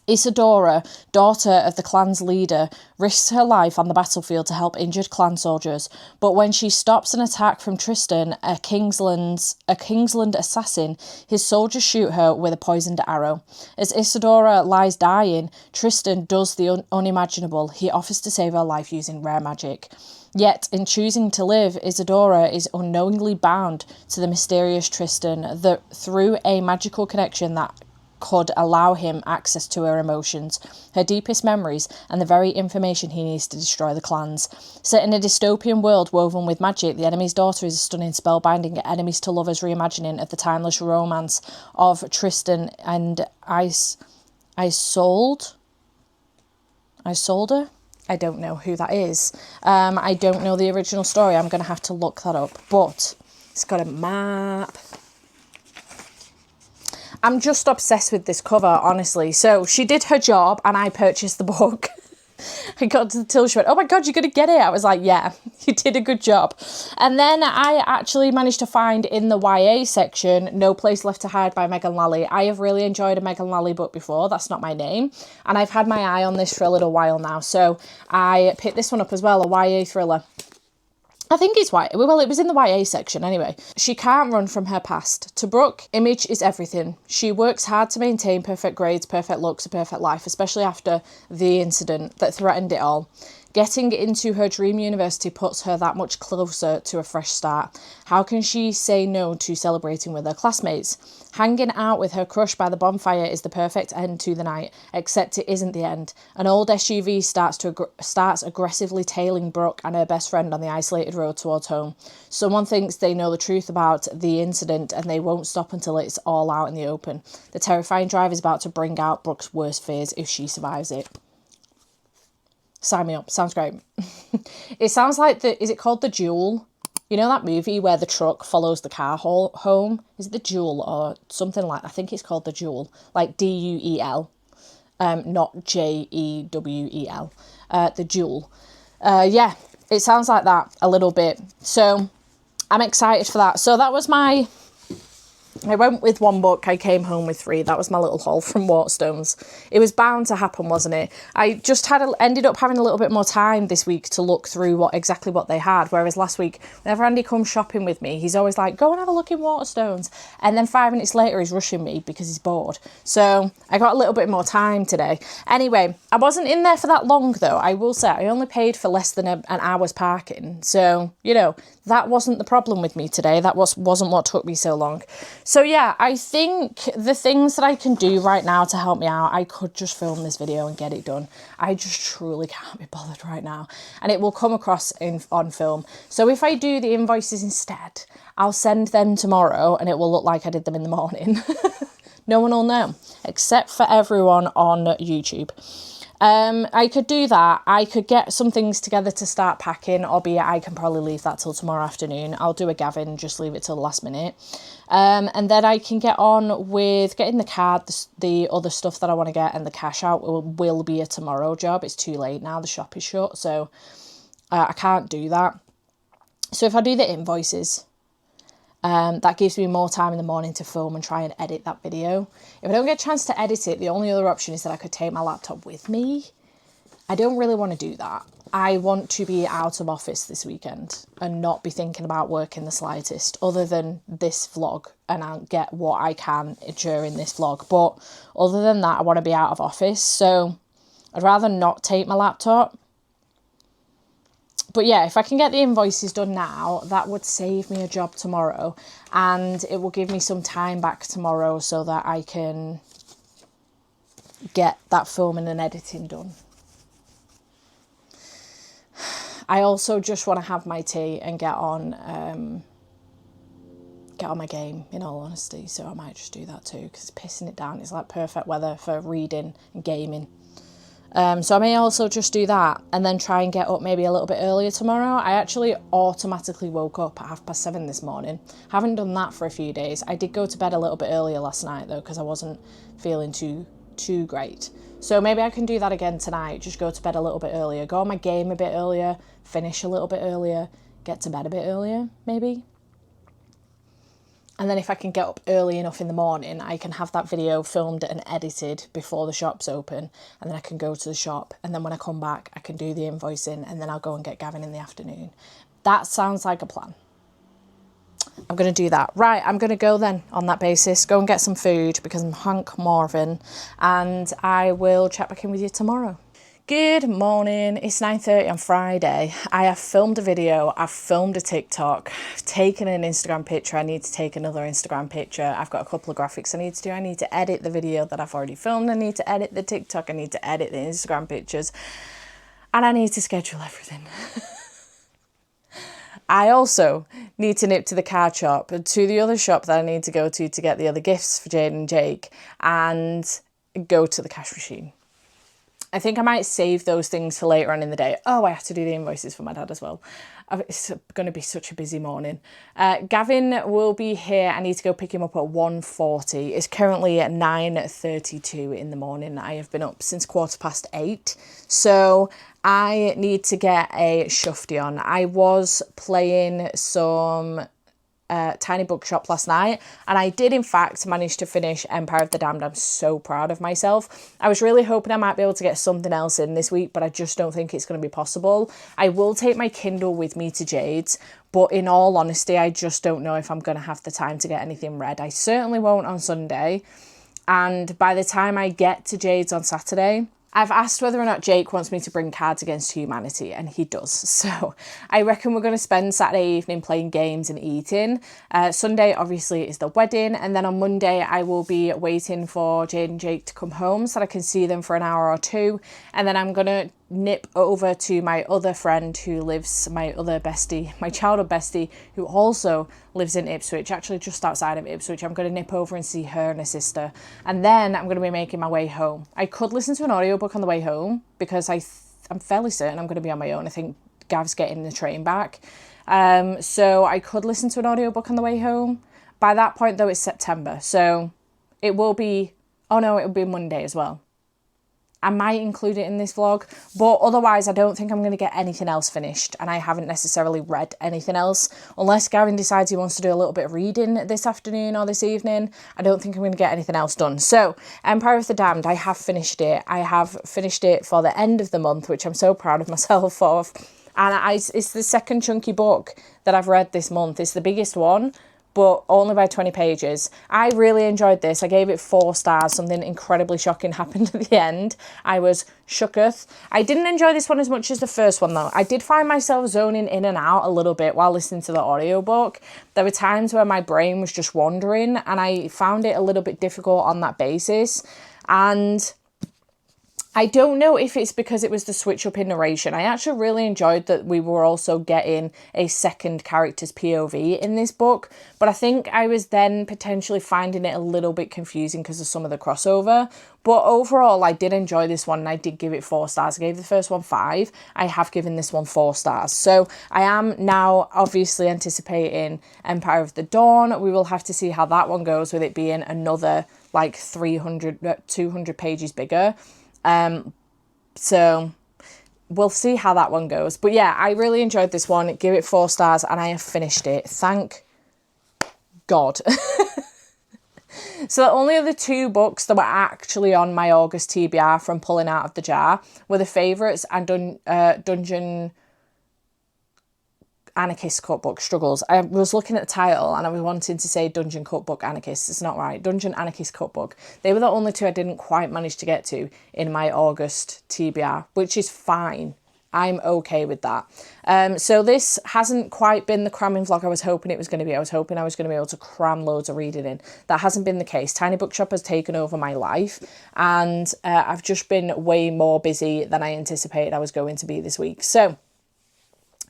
Isadora, daughter of the clan's leader, risks her life on the battlefield to help injured clan soldiers, but when she stops an attack from Tristan, a Kingsland assassin, his soldiers shoot her with a poisoned arrow. As Isadora lies dying, Tristan does the unimaginable. He offers to save her life using rare magic. Yet, in choosing to live, Isadora is unknowingly bound to the mysterious Tristan through a magical connection that could allow him access to her emotions, her deepest memories, and the very information he needs to destroy the clans. Set in a dystopian world woven with magic, The Enemy's Daughter is a stunning, spellbinding, enemies to lovers reimagining of the timeless romance of Tristan and Isolde? I don't know who that is. I don't know the original story. I'm going to have to look that up. But it's got a map. I'm just obsessed with this cover, honestly. So she did her job and I purchased the book. I got to the till, she went, oh my God, you're going to get it. I was like, yeah, you did a good job. And then I actually managed to find in the YA section, No Place Left to Hide by Megan Lally. I have really enjoyed a Megan Lally book before. That's not my name. And I've had my eye on this for a little while now. So I picked this one up as well, a YA thriller. I think it's YA. Well, it was in the YA section anyway. She can't run from her past. To Brooke, image is everything. She works hard to maintain perfect grades, perfect looks, a perfect life, especially after the incident that threatened it all. Getting into her dream university puts her that much closer to a fresh start. How can she say no to celebrating with her classmates? Hanging out with her crush by the bonfire is the perfect end to the night, except it isn't the end. An old SUV starts aggressively tailing Brooke and her best friend on the isolated road towards home. Someone thinks they know the truth about the incident and they won't stop until it's all out in the open. The terrifying drive is about to bring out Brooke's worst fears if she survives it. Sign me up. Sounds great. It sounds like is it called The Duel? You know that movie where the truck follows the car home? Is it The Duel or something like that? I think it's called The Duel. Like Duel. Not Jewel. The Duel. Yeah, it sounds like that a little bit. So I'm excited for that. So that was I went with 1 book, I came home with 3. That was my little haul from Waterstones. It was bound to happen, wasn't it? I just ended up having a little bit more time this week to look through exactly what they had. Whereas last week, whenever Andy comes shopping with me, he's always like, go and have a look in Waterstones. And then 5 minutes later, he's rushing me because he's bored. So I got a little bit more time today. Anyway, I wasn't in there for that long though. I will say I only paid for less than an hour's parking. So, you know, that wasn't the problem with me today. That wasn't what took me so long. So yeah, I think the things that I can do right now to help me out, I could just film this video and get it done. I just truly can't be bothered right now. And it will come across on film. So if I do the invoices instead, I'll send them tomorrow and it will look like I did them in the morning. No one will know, except for everyone on YouTube. I could do that. I could get some things together to start packing, albeit I can probably leave that till tomorrow afternoon. I'll do a Gavin, just leave it till the last minute. And then I can get on with getting the card, the other stuff that I want to get, and the cash out will be a tomorrow job. It's too late now, the shop is shut, so I can't do that. So if I do the invoices, that gives me more time in the morning to film and try and edit that video. If I don't get a chance to edit it, the only other option is that I could take my laptop with me. I don't really want to do that. I want to be out of office this weekend and not be thinking about work in the slightest, other than this vlog, and I'll get what I can during this vlog. But other than that, I want to be out of office. So I'd rather not take my laptop. But yeah, if I can get the invoices done now, that would save me a job tomorrow. And it will give me some time back tomorrow so that I can get that filming and editing done. I also just want to have my tea and get on my game, in all honesty. So I might just do that too, because it's pissing it down. It's like perfect weather for reading and gaming. So I may also just do that and then try and get up maybe a little bit earlier tomorrow. I actually automatically woke up at 7:30 this morning. Haven't done that for a few days. I did go to bed a little bit earlier last night though, because I wasn't feeling too great. So maybe I can do that again tonight. Just go to bed a little bit earlier, go on my game a bit earlier, finish a little bit earlier, get to bed a bit earlier, maybe. And then if I can get up early enough in the morning, I can have that video filmed and edited before the shop's open. And then I can go to the shop. And then when I come back, I can do the invoicing. And then I'll go and get Gavin in the afternoon. That sounds like a plan. I'm going to do that. Right, I'm going to go then on that basis. Go and get some food because I'm Hank Marvin. And I will check back in with you tomorrow. Good morning, it's 9:30 on Friday. I have filmed a video, I've filmed a TikTok, I've taken an Instagram picture, I need to take another Instagram picture, I've got a couple of graphics I need to do, I need to edit the video that I've already filmed, I need to edit the TikTok, I need to edit the Instagram pictures, and I need to schedule everything. I also need to nip to the card shop, to the other shop that I need to go to get the other gifts for Jade and Jake, and go to the cash machine. I think I might save those things for later on in the day. Oh, I have to do the invoices for my dad as well. It's going to be such a busy morning. Gavin will be here. I need to go pick him up at 1:40. It's currently at 9:32 in the morning. I have been up since 8:15. So I need to get a shufti on. I was playing some Tiny Bookshop last night, and I did in fact manage to finish Empire of the Damned. I'm so proud of myself. I was really hoping I might be able to get something else in this week, but I just don't think it's going to be possible. I will take my Kindle with me to Jade's, but in all honesty, I just don't know if I'm going to have the time to get anything read. I certainly won't on Sunday, and by the time I get to Jade's on Saturday, I've asked whether or not Jake wants me to bring Cards Against Humanity, and he does. So I reckon we're going to spend Saturday evening playing games and eating. Sunday, obviously, is the wedding. And then on Monday, I will be waiting for Jade and Jake to come home so that I can see them for an hour or two. And then I'm going to nip over to my other friend who lives, my other bestie, my childhood bestie, who also lives in Ipswich, actually just outside of Ipswich. I'm going to nip over and see her and her sister. And then I'm going to be making my way home. I could listen to an audiobook on the way home because I'm fairly certain I'm going to be on my own. I think Gav's getting the train back. So I could listen to an audiobook on the way home. By that point, though, it's September. So it will be, oh no, it will be Monday as well. I might include it in this vlog, but otherwise I don't think I'm going to get anything else finished, and I haven't necessarily read anything else. Unless Gavin decides he wants to do a little bit of reading this afternoon or this evening, I don't think I'm going to get anything else done. So, Empire of the Damned, I have finished it. I have finished it for the end of the month, which I'm so proud of myself of. And it's the second chunky book that I've read this month. It's the biggest one, but only by 20 pages. I really enjoyed this. I gave it 4 stars. Something incredibly shocking happened at the end. I was shooketh. I didn't enjoy this one as much as the first one, though. I did find myself zoning in and out a little bit while listening to the audiobook. There were times where my brain was just wandering, and I found it a little bit difficult on that basis. And I don't know if it's because it was the switch up in narration. I actually really enjoyed that we were also getting a second character's POV in this book, but I think I was then potentially finding it a little bit confusing because of some of the crossover. But overall, I did enjoy this one, and I did give it 4 stars. I gave the first one 5. I have given this one 4 stars. So I am now obviously anticipating Empire of the Dawn. We will have to see how that one goes, with it being another like 200 pages bigger. So we'll see how that one goes. But yeah, I really enjoyed this one. Give it 4 stars, and I have finished it. Thank God. So the only other 2 books that were actually on my August TBR from pulling out of the jar were The Favourites and Dungeon Anarchist Cookbook Struggles. I was looking at the title and I was wanting to say Dungeon Cookbook Anarchist. It's not right. Dungeon Anarchist Cookbook. They were the only 2 I didn't quite manage to get to in my August TBR, which is fine. I'm okay with that. So this hasn't quite been the cramming vlog I was hoping it was going to be. I was hoping I was going to be able to cram loads of reading in. That hasn't been the case. Tiny Bookshop has taken over my life, and I've just been way more busy than I anticipated I was going to be this week. So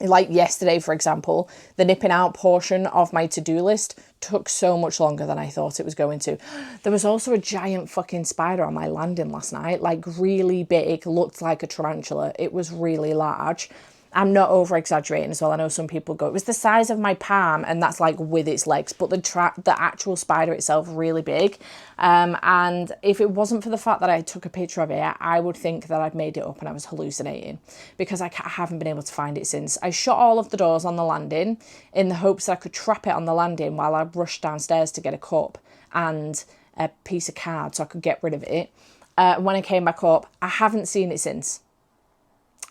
Like yesterday, for example, the nipping out portion of my to-do list took so much longer than I thought it was going to. There was also a giant fucking spider on my landing last night, like really big, looked like a tarantula. It was really large. I'm not over exaggerating as well. I know some people go, it was the size of my palm, and that's like with its legs, but the actual spider itself really big. And if it wasn't for the fact that I took a picture of it, I would think that I'd made it up and I was hallucinating, because I haven't been able to find it since. I shut all of the doors on the landing in the hopes that I could trap it on the landing while I rushed downstairs to get a cup and a piece of card so I could get rid of it. When I came back up, I haven't seen it since.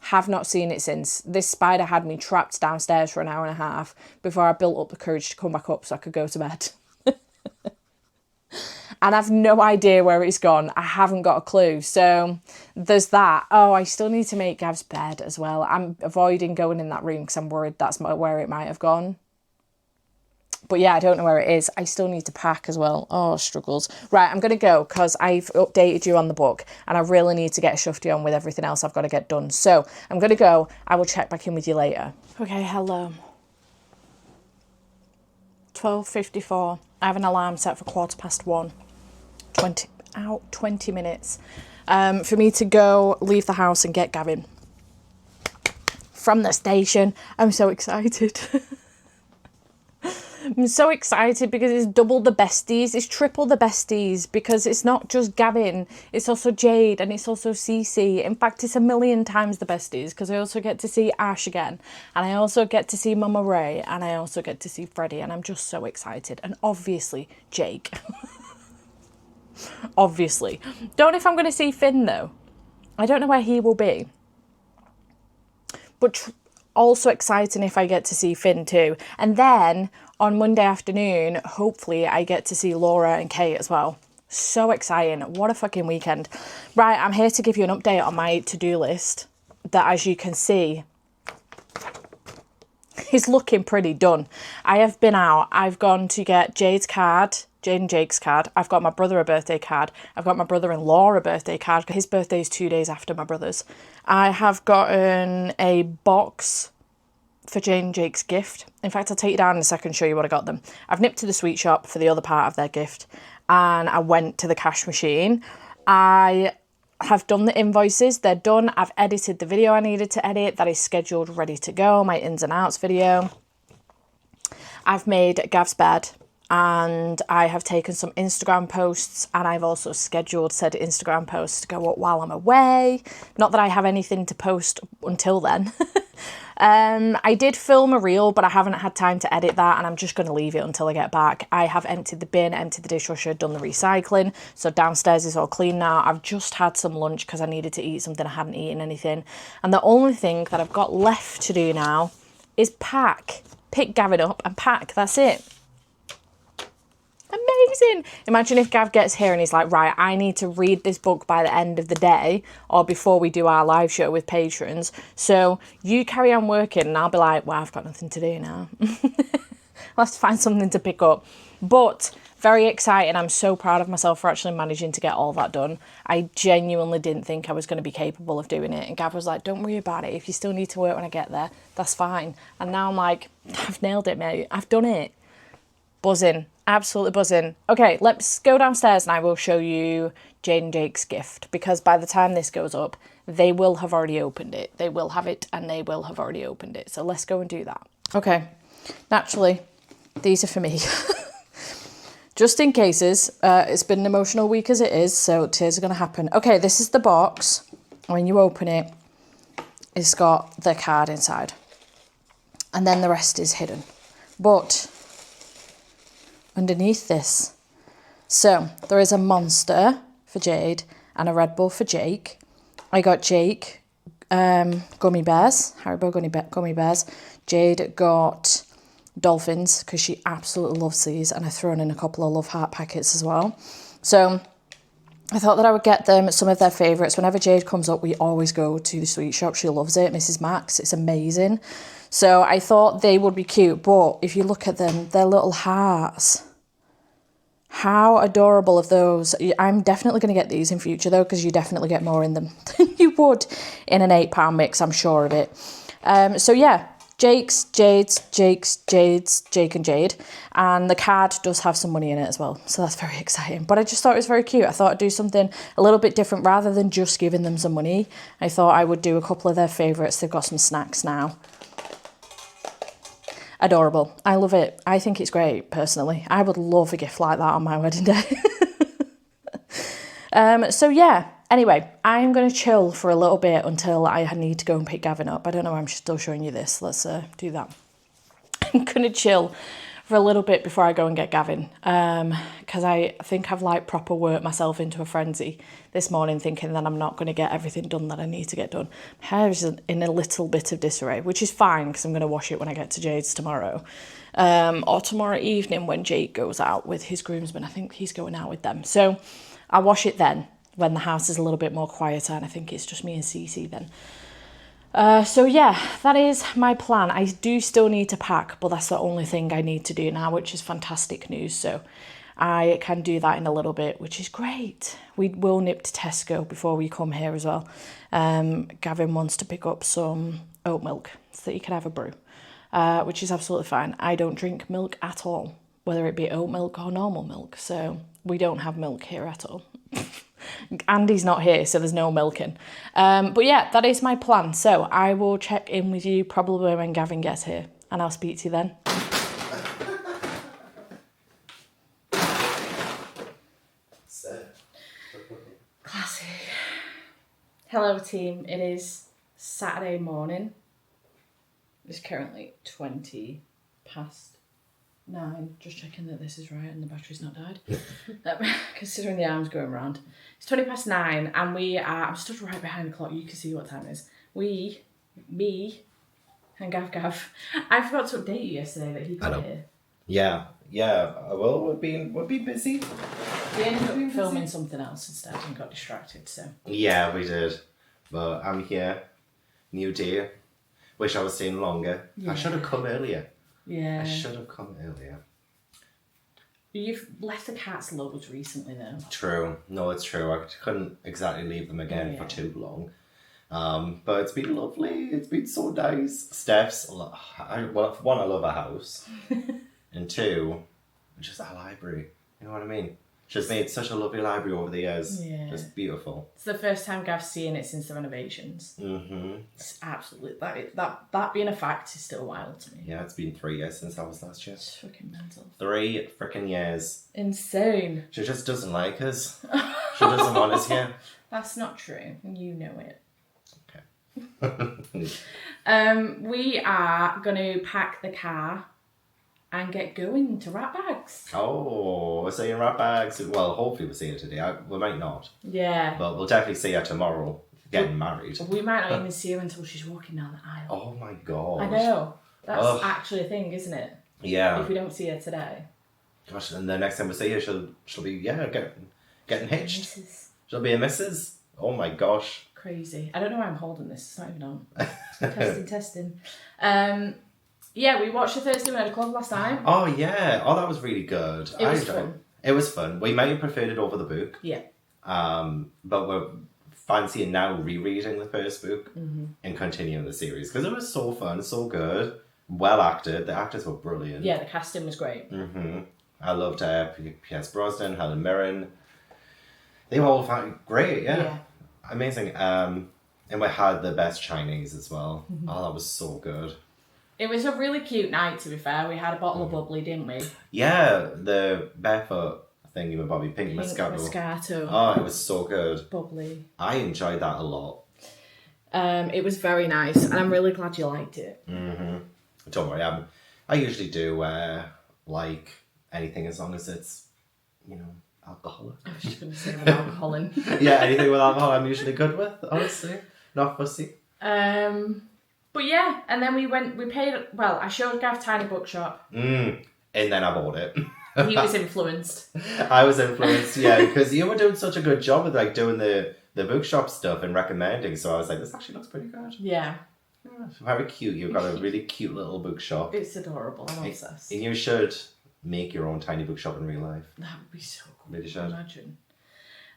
Have not seen it since. This spider had me trapped downstairs for an hour and a half before I built up the courage to come back up so I could go to bed. And I've no idea where it's gone. I haven't got a clue. So there's that. Oh, I still need to make Gav's bed as well. I'm avoiding going in that room because I'm worried that's where it might have gone. But yeah, I don't know where it is. I still need to pack as well. Oh, struggles. Right, I'm going to go because I've updated you on the book and I really need to get a shufty on with everything else I've got to get done. So I'm going to go. I will check back in with you later. Okay, hello. 12:54. I have an alarm set for 1:15. 20 minutes for me to go leave the house and get Gavin from the station. I'm so excited. I'm so excited because it's double the besties, it's triple the besties, because it's not just Gavin, it's also Jade and it's also Cece. In fact, it's a million times the besties, because I also get to see Ash again, and I also get to see Mama Ray, and I also get to see Freddie, and I'm just so excited. And obviously Jake. Obviously. Don't know if I'm going to see Finn though. I don't know where he will be. But also exciting if I get to see Finn too. And then on Monday afternoon, hopefully I get to see Laura and Kate as well. So exciting. What a fucking weekend. Right, I'm here to give you an update on my to-do list that, as you can see, is looking pretty done. I have been out. I've gone to get Jade and Jake's card. I've got my brother a birthday card. I've got my brother-in-law a birthday card. His birthday is 2 days after my brother's. I have gotten a box for Jane and Jake's gift. In fact, I'll take you down in a second and show you what I got them. I've nipped to the sweet shop for the other part of their gift, and I went to the cash machine. I have done the invoices. They're done. I've edited the video I needed to edit. That is scheduled, ready to go. My ins and outs video. I've made Gav's bed, and I have taken some Instagram posts, and I've also scheduled said Instagram posts to go up while I'm away. Not that I have anything to post until then. I did film a reel, but I haven't had time to edit that, and I'm just going to leave it until I get back. I have emptied the bin, emptied the dishwasher, done the recycling, so downstairs is all clean now. I've just had some lunch because I needed to eat something. I hadn't eaten anything, and the only thing that I've got left to do now is pick Gavin up and pack. That's it. Amazing. Imagine if Gav gets here and he's like, right, I need to read this book by the end of the day or before we do our live show with patrons. So you carry on working and I'll be like, well, I've got nothing to do now. I'll have to find something to pick up. But very exciting. I'm so proud of myself for actually managing to get all that done. I genuinely didn't think I was going to be capable of doing it. And Gav was like, don't worry about it. If you still need to work when I get there, that's fine. And now I'm like, I've nailed it, mate. I've done it. Buzzing. Absolutely buzzing. Okay, let's go downstairs and I will show you Jane and Jake's gift, because by the time this goes up, they will have already opened it. They will have it and they will have already opened it. So let's go and do that. Okay, naturally, these are for me. Just in cases, it's been an emotional week as it is, so tears are going to happen. Okay, this is the box. When you open it, it's got the card inside. And then the rest is hidden. But underneath this, so there is a Monster for Jade and a Red Bull for Jake. I got Jake gummy bears, Haribo gummy bears. Jade got dolphins because she absolutely loves these, and I've thrown in a couple of love heart packets as well. So I thought that I would get them some of their favourites. Whenever Jade comes up, we always go to the sweet shop. She loves it, Mrs. Max. It's amazing. So I thought they would be cute, but if you look at them, they're little hearts. How adorable of those. I'm definitely going to get these in future though, because you definitely get more in them than you would in an £8 mix, I'm sure of it. So yeah, Jake and Jade. And the card does have some money in it as well. So that's very exciting. But I just thought it was very cute. I thought I'd do something a little bit different rather than just giving them some money. I thought I would do a couple of their favourites. They've got some snacks now. Adorable. I love it. I think it's great, personally. I would love a gift like that on my wedding day. So yeah, anyway, I'm going to chill for a little bit until I need to go and pick Gavin up. I don't know why I'm still showing you this. Let's do that. I'm going to chill for a little bit before I go and get Gavin. Because I think I've like proper worked myself into a frenzy this morning, thinking that I'm not going to get everything done that I need to get done. My hair is in a little bit of disarray, which is fine because I'm going to wash it when I get to Jade's tomorrow. Or tomorrow evening when Jade goes out with his groomsmen. I think he's going out with them. So I'll wash it then when the house is a little bit more quieter, and I think it's just me and Cece then. So yeah, that is my plan. I do still need to pack, but that's the only thing I need to do now, which is fantastic news. So I can do that in a little bit, which is great. We will nip to Tesco before we come here as well. Gavin wants to pick up some oat milk so that he can have a brew, which is absolutely fine. I don't drink milk at all, whether it be oat milk or normal milk. So we don't have milk here at all. Andy's not here, so there's no milking. But yeah, that is my plan. So I will check in with you probably when Gavin gets here, and I'll speak to you then. Classic. Hello team, it is Saturday morning. It's currently 20 past 9. Just checking that this is right and the battery's not died. Considering the arm's going round. It's 20 past 9 and I'm stood right behind the clock. You can see what time it is. Me and Gav. I forgot to update you yesterday that he got here. Yeah. Well, we've been busy. We ended up filming something else instead and got distracted, so. Yeah, we did. But I'm here. New day. Wish I was staying longer. Yeah. I should have come earlier. Yeah. I should have come earlier. You've left the cats loads recently though. True. No, it's true. I couldn't exactly leave them again for too long. But it's been lovely. It's been so nice. Steph's, one, I love her house. And two, just our library. You know what I mean? She's made such a lovely library over the years. Yeah. Just beautiful. It's the first time Gav's seeing it since the renovations. Mm-hmm. It's absolutely, that being a fact is still wild to me. Yeah, it's been 3 years since I was last year. It's fucking mental. 3 freaking years. Insane. She just doesn't like us. She doesn't want us here. That's not true. You know it. Okay. We are going to pack the car and get going to wrap bags. Oh, we're seeing wrap bags. Well, hopefully we'll see her today. We might not. Yeah. But we'll definitely see her tomorrow, getting married. We might not even see her until she's walking down the aisle. Oh my god. I know. That's actually a thing, isn't it? Yeah. If we don't see her today. Gosh, and the next time we see her, she'll be, getting hitched. Mrs. She'll be a missus. Oh my gosh. Crazy. I don't know why I'm holding this. It's not even on. Testing. Yeah, we watched the Thursday Murder Club last night. Oh, yeah. Oh, that was really good. It was fun. It was fun. We might have preferred it over the book. Yeah. But we're fancying now rereading the first book and continuing the series. Because it was so fun, so good. Well acted. The actors were brilliant. Yeah, the casting was great. Mm-hmm. I loved Pierce Brosnan, Helen Mirren. They were all great, yeah. Amazing. And we had the best Chinese as well. Mm-hmm. Oh, that was so good. It was a really cute night, to be fair. We had a bottle of bubbly, didn't we? Yeah, the barefoot thingy with Bobby Pink Moscato. Oh, it was so good. Bubbly. I enjoyed that a lot. It was very nice, and I'm really glad you liked it. Mm-hmm. Don't worry, I usually do like anything as long as it's, alcoholic. I was just going to say with alcohol in. Yeah, anything with alcohol I'm usually good with, honestly. Not fussy. But yeah, and then we paid, I showed Gav Tiny Bookshop. And then I bought it. He was influenced. I was influenced, yeah, because you were doing such a good job with doing the bookshop stuff and recommending, so I was like, this actually looks pretty good. Yeah. Very cute. You've got a really cute little bookshop. It's adorable. I'm obsessed. And you should make your own tiny bookshop in real life. That would be so cool. Really should. Imagine.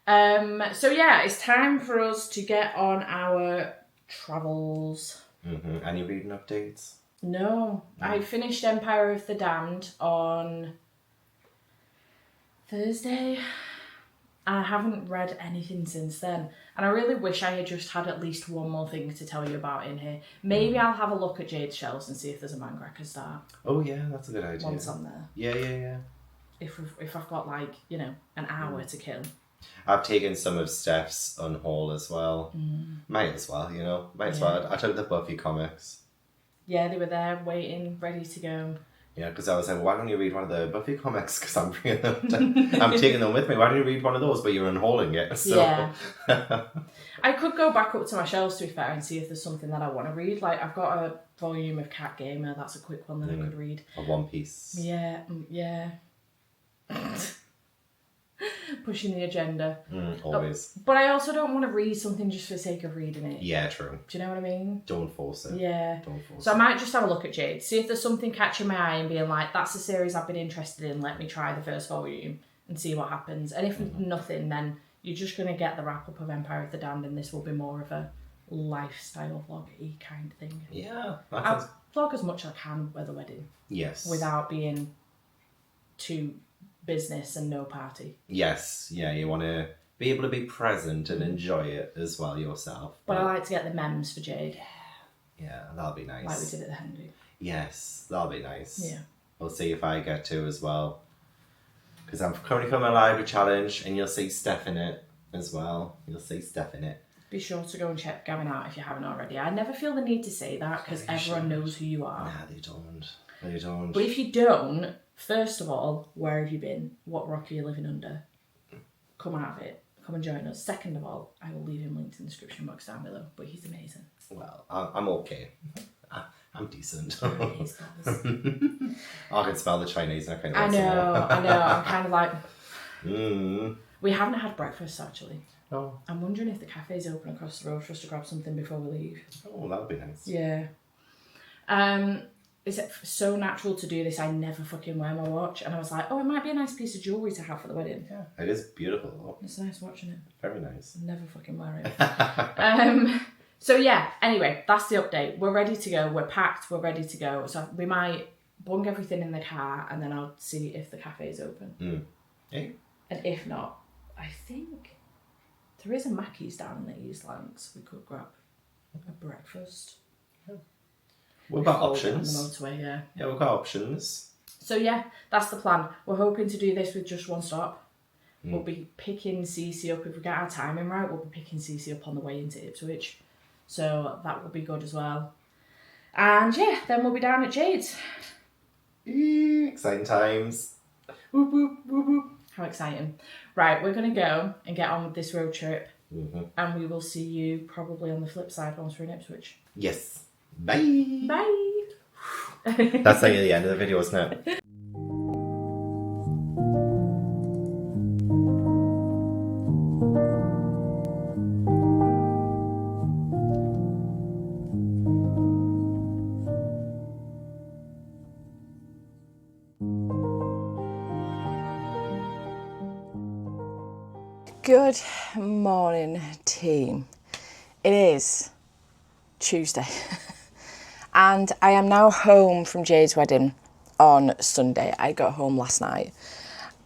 So yeah, it's time for us to get on our travels. Mm-hmm. Any reading updates? No. I finished Empire of the Damned on Thursday. I haven't read anything since then. And I really wish I had just had at least one more thing to tell you about in here. Maybe I'll have a look at Jade's shelves and see if there's a manga I can start. Oh, yeah, that's a good idea. Once I'm there. Yeah. If I've got, like, you know, an hour to kill. I've taken some of Steph's unhaul as well. Might as well, you know. Might as well. I took the Buffy comics. Yeah, they were there, waiting, ready to go. Yeah, because I was like, why don't you read one of the Buffy comics? Because I'm bringing them I'm taking them with me. Why don't you read one of those? But you're unhauling it. So. Yeah. I could go back up to my shelves, to be fair, and see if there's something that I want to read. Like, I've got a volume of Cat Gamer. That's a quick one that I could read. A One Piece. Yeah. Pushing the agenda. Always. But I also don't want to read something just for the sake of reading it. Yeah, true. Do you know what I mean? Don't force it. Yeah. Don't force it. So I might just have a look at Jade, see if there's something catching my eye and being like, that's a series I've been interested in, let me try the first volume and see what happens. And if nothing, then you're just going to get the wrap-up of Empire of the Damned, and this will be more of a lifestyle vlog-y kind of thing. Yeah. I'll vlog as much as I can with the wedding. Yes. Without being too business and no party. Yes. Yeah, you want to be able to be present and enjoy it as well yourself. But I like to get the memes for Jade. Yeah, that'll be nice. Like we did at the hen do. Yes, that'll be nice. Yeah. We'll see if I get to as well. Because I'm currently coming live with challenge, and you'll see Steph in it as well. You'll see Steph in it. Be sure to go and check Gavin out if you haven't already. I never feel the need to say that because everyone knows who you are. Nah, they don't. They don't. But if you don't, first of all, where have you been? What rock are you living under? Come out of it. Come and join us. Second of all, I will leave him linked in the description box down below. But he's amazing. Well, I'm okay. I'm decent. He's class. I can smell the Chinese and I kind of I know. I'm kind of like... Mm. We haven't had breakfast, actually. Oh. I'm wondering if the cafe's open across the road for us to grab something before we leave. Oh, that would be nice. Yeah. Is it so natural to do this? I never fucking wear my watch. And I was like, oh, it might be a nice piece of jewellery to have for the wedding. Yeah, it is beautiful. It's nice watching it. Very nice. I never fucking wear it. So yeah, anyway, that's the update. We're ready to go. We're packed. We're ready to go. So we might bung everything in the car and then I'll see if the cafe is open. Hey. And if not, I think there is a Mackey's down in the East Lancs. We could grab a breakfast. We've got options. On the motorway, yeah. Yeah, we've got options. So yeah, that's the plan. We're hoping to do this with just one stop. We'll be picking Cece up. If we get our timing right, we'll be picking Cece up on the way into Ipswich. So that will be good as well. And yeah, then we'll be down at Jade's. Exciting times. Whoop, whoop, whoop, whoop. How exciting. Right, we're going to go and get on with this road trip. And we will see you probably on the flip side once we're in Ipswich. Yes. Bye. Bye. That's like the end of the video, isn't it? Good morning, team. It is Tuesday and I am now home from Jade's wedding on Sunday. I got home last night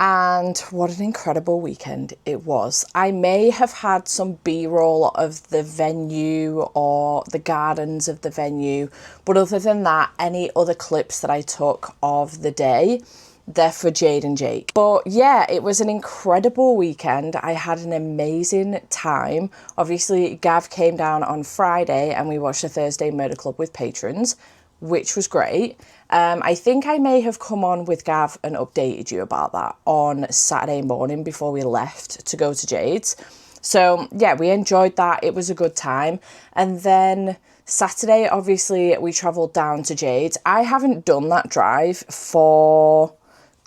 and what an incredible weekend it was. I may have had some B-roll of the venue or the gardens of the venue, but other than that, any other clips that I took of the day, they're for Jade and Jake. But yeah, it was an incredible weekend. I had an amazing time. Obviously, Gav came down on Friday and we watched the Thursday Murder Club with patrons, which was great. I think I may have come on with Gav and updated you about that on Saturday morning before we left to go to Jade's. So yeah, we enjoyed that. It was a good time. And then Saturday, obviously, we travelled down to Jade's. I haven't done that drive for...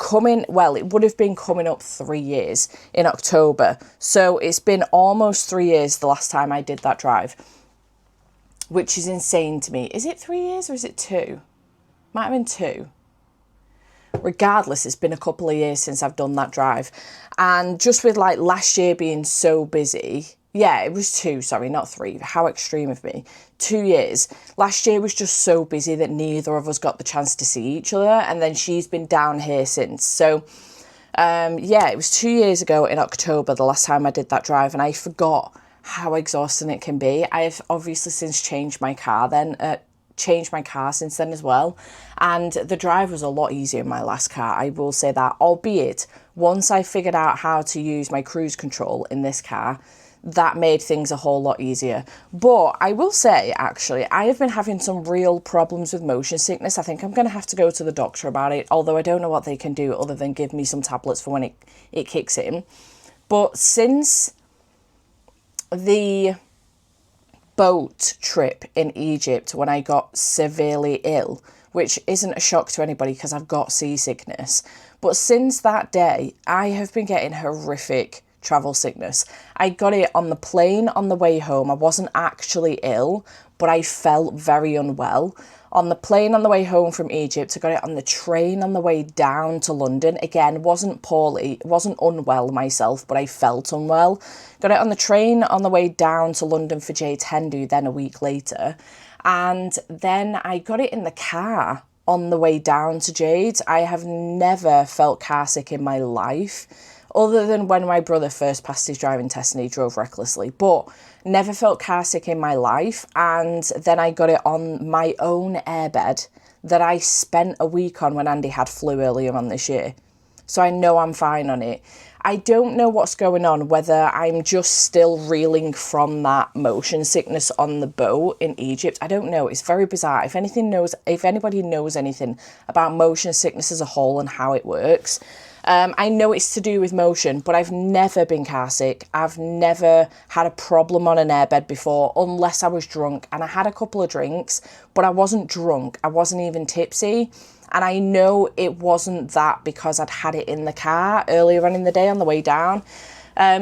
it would have been coming up 3 years in October. So it's been almost 3 years the last time I did that drive, which is insane to me. Is it 3 years or is it 2? Might have been 2. Regardless, it's been a couple of years since I've done that drive. And just with like last year being so busy, Yeah, it was 2, sorry, not 3. How extreme of me. 2 years. Last year was just so busy that neither of us got the chance to see each other. And then she's been down here since. So, yeah, it was 2 years ago in October, the last time I did that drive. And I forgot how exhausting it can be. I've obviously since changed my car since then as well, and the drive was a lot easier in my last car, I will say that, albeit once I figured out how to use my cruise control in this car, that made things a whole lot easier. But I will say, actually, I have been having some real problems with motion sickness. I think I'm going to have to go to the doctor about it, although I don't know what they can do other than give me some tablets for when it kicks in. But since the boat trip in Egypt, when I got severely ill, which isn't a shock to anybody because I've got seasickness, but since that day I have been getting horrific travel sickness. I got it on the plane on the way home. I wasn't actually ill, but I felt very unwell. On the plane on the way home from Egypt, I got it on the train on the way down to London. Again, wasn't unwell myself, but I felt unwell. Got it on the train on the way down to London for Jade's hen do, then a week later. And then I got it in the car on the way down to Jade's. I have never felt car sick in my life, other than when my brother first passed his driving test and he drove recklessly, but never felt car sick in my life. And then I got it on my own airbed that I spent a week on when Andy had flu earlier on this year. So I know I'm fine on it. I don't know what's going on, whether I'm just still reeling from that motion sickness on the boat in Egypt. I don't know. It's very bizarre. If anybody knows anything about motion sickness as a whole and how it works, I know it's to do with motion, but I've never been car sick. I've never had a problem on an airbed before, unless I was drunk. And I had a couple of drinks, but I wasn't drunk. I wasn't even tipsy. And I know it wasn't that because I'd had it in the car earlier on in the day on the way down.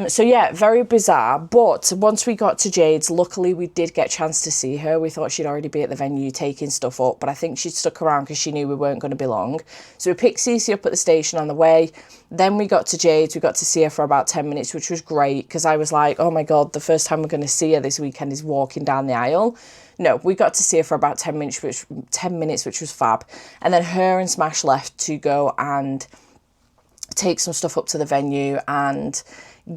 So yeah, very bizarre. But once we got to Jade's, luckily we did get a chance to see her. We thought she'd already be at the venue taking stuff up, but I think she'd stuck around because she knew we weren't going to be long. So we picked Cece up at the station on the way. Then we got to Jade's. We got to see her for about 10 minutes, which was great because I was like, oh my God, the first time we're going to see her this weekend is walking down the aisle. No, we got to see her for about 10 minutes, which was fab. And then her and Smash left to go and take some stuff up to the venue and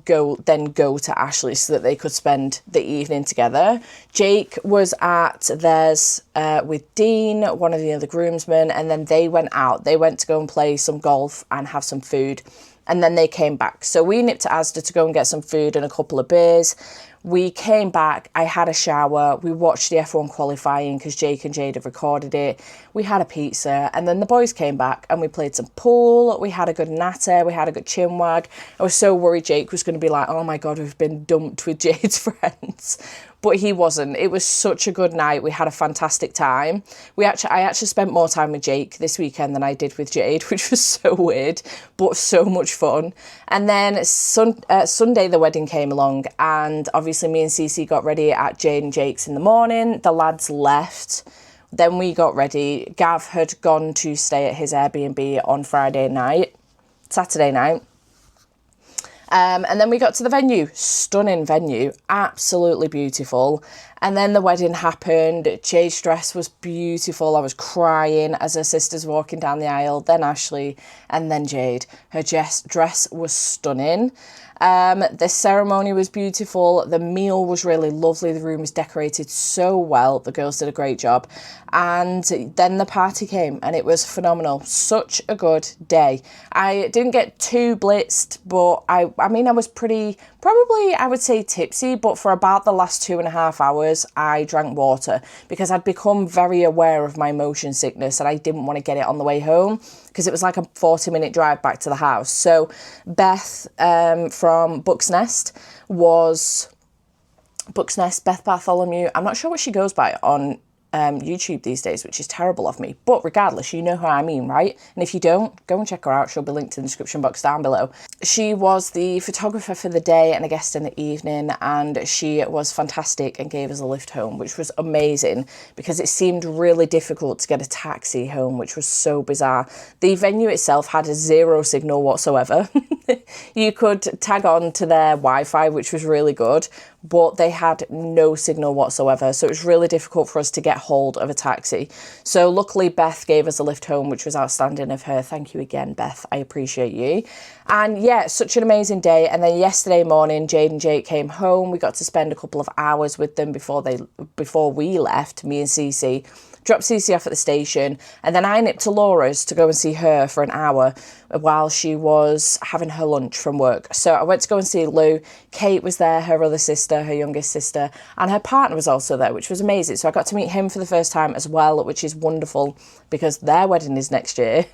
go to Ashley so that they could spend the evening together. Jake was at theirs with Dean, one of the other groomsmen, and then they went out. They went to go and play some golf and have some food, and then they came back. So we nipped to Asda to go and get some food and a couple of beers. We came back, I had a shower, we watched the F1 qualifying because Jake and Jade have recorded it. We had a pizza, and then the boys came back and we played some pool. We had a good natter, we had a good chinwag. I was so worried Jake was going to be like, oh my God, we've been dumped with Jade's friends. But he wasn't. It was such a good night. We had a fantastic time. I actually spent more time with Jake this weekend than I did with Jade, which was so weird, but so much fun. And then Sunday, the wedding came along, and obviously me and Cece got ready at Jade and Jake's in the morning. The lads left. Then we got ready. Gav had gone to stay at his Airbnb on Saturday night. And then we got to the venue. Stunning venue, absolutely beautiful. And then the wedding happened. Jade's dress was beautiful. I was crying as her sisters walking down the aisle, then Ashley, and then Jade. Her dress was stunning. The ceremony was beautiful. The meal was really lovely. The room was decorated so well. The girls did a great job. And then the party came and it was phenomenal. Such a good day. I didn't get too blitzed, but I was probably I would say tipsy, but for about the last 2.5 hours, I drank water because I'd become very aware of my motion sickness and I didn't want to get it on the way home because it was like a 40-minute drive back to the house. So Beth from Beth Bartholomew, I'm not sure what she goes by on YouTube these days, which is terrible of me, but regardless, you know who I mean, right? And if you don't, go and check her out. She'll be linked in the description box down below. She was the photographer for the day and a guest in the evening, and she was fantastic and gave us a lift home, which was amazing because it seemed really difficult to get a taxi home, which was so bizarre. The venue itself had a zero signal whatsoever. You could tag on to their Wi-Fi, which was really good, but they had no signal whatsoever. So it was really difficult for us to get hold of a taxi. So luckily Beth gave us a lift home, which was outstanding of her. Thank you again, Beth. I appreciate you. And yeah, such an amazing day. And then yesterday morning, Jade and Jake came home. We got to spend a couple of hours with them before we left, me and Cece. Dropped Cece off at the station, and then I nipped to Laura's to go and see her for an hour while she was having her lunch from work. So I went to go and see Lou. Kate was there, her other sister, her youngest sister, and her partner was also there, which was amazing. So I got to meet him for the first time as well, which is wonderful because their wedding is next year.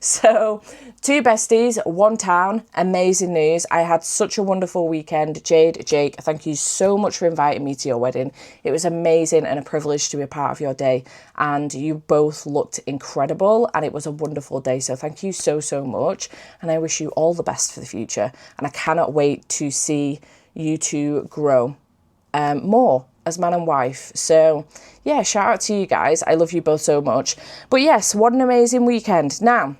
So, 2 besties, 1 town, amazing news. I had such a wonderful weekend. Jade, Jake, thank you so much for inviting me to your wedding. It was amazing and a privilege to be a part of your day. And you both looked incredible and it was a wonderful day. So thank you so, so much. And I wish you all the best for the future. And I cannot wait to see you two grow more as man and wife. So yeah, shout out to you guys. I love you both so much. But yes, what an amazing weekend. Now,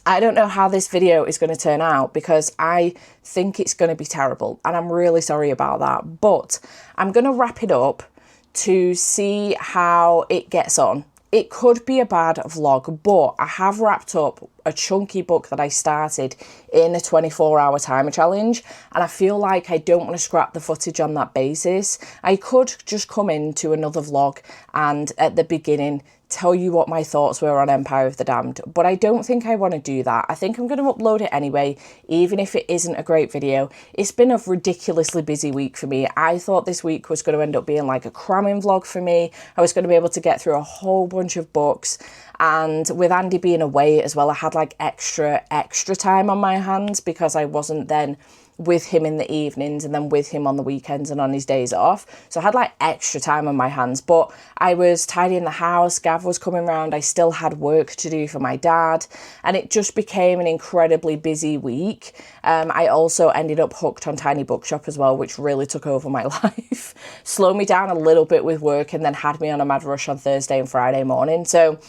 I don't know how this video is going to turn out because I think it's going to be terrible and I'm really sorry about that. But I'm going to wrap it up to see how it gets on. It could be a bad vlog, but I have wrapped up a chunky book that I started in a 24-hour timer challenge, and I feel like I don't want to scrap the footage on that basis. I could just come into another vlog and at the beginning tell you what my thoughts were on Empire of the Damned, but I don't think I want to do that. I think I'm going to upload it anyway, even if it isn't a great video. It's been a ridiculously busy week for me. I thought this week was going to end up being like a cramming vlog for me. I was going to be able to get through a whole bunch of books, and with Andy being away as well, I had like extra time on my hands because I wasn't then with him in the evenings and then with him on the weekends and on his days off. So I had like extra time on my hands, but I was tidying the house, Gav was coming round, I still had work to do for my dad, and it just became an incredibly busy week. I also ended up hooked on Tiny Bookshop as well, which really took over my life. Slowed me down a little bit with work and then had me on a mad rush on Thursday and Friday morning. So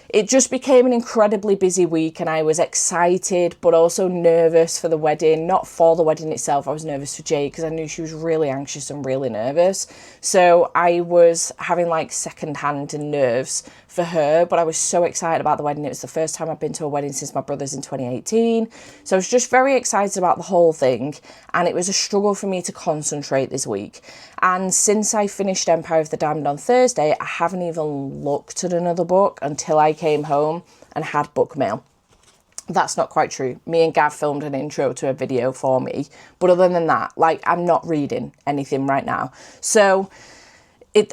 it just became an incredibly busy week, and I was excited but also nervous for the wedding. Not for the wedding itself, I was nervous for Jade because I knew she was really anxious and really nervous. So I was having like second-hand nerves for her, but I was so excited about the wedding. It was the first time I've been to a wedding since my brother's in 2018. So I was just very excited about the whole thing, and it was a struggle for me to concentrate this week. And since I finished Empire of the Damned on Thursday, I haven't even looked at another book until I came home and had book mail. That's not quite true. Me and Gav filmed an intro to a video for me, but other than that, like, I'm not reading anything right now. So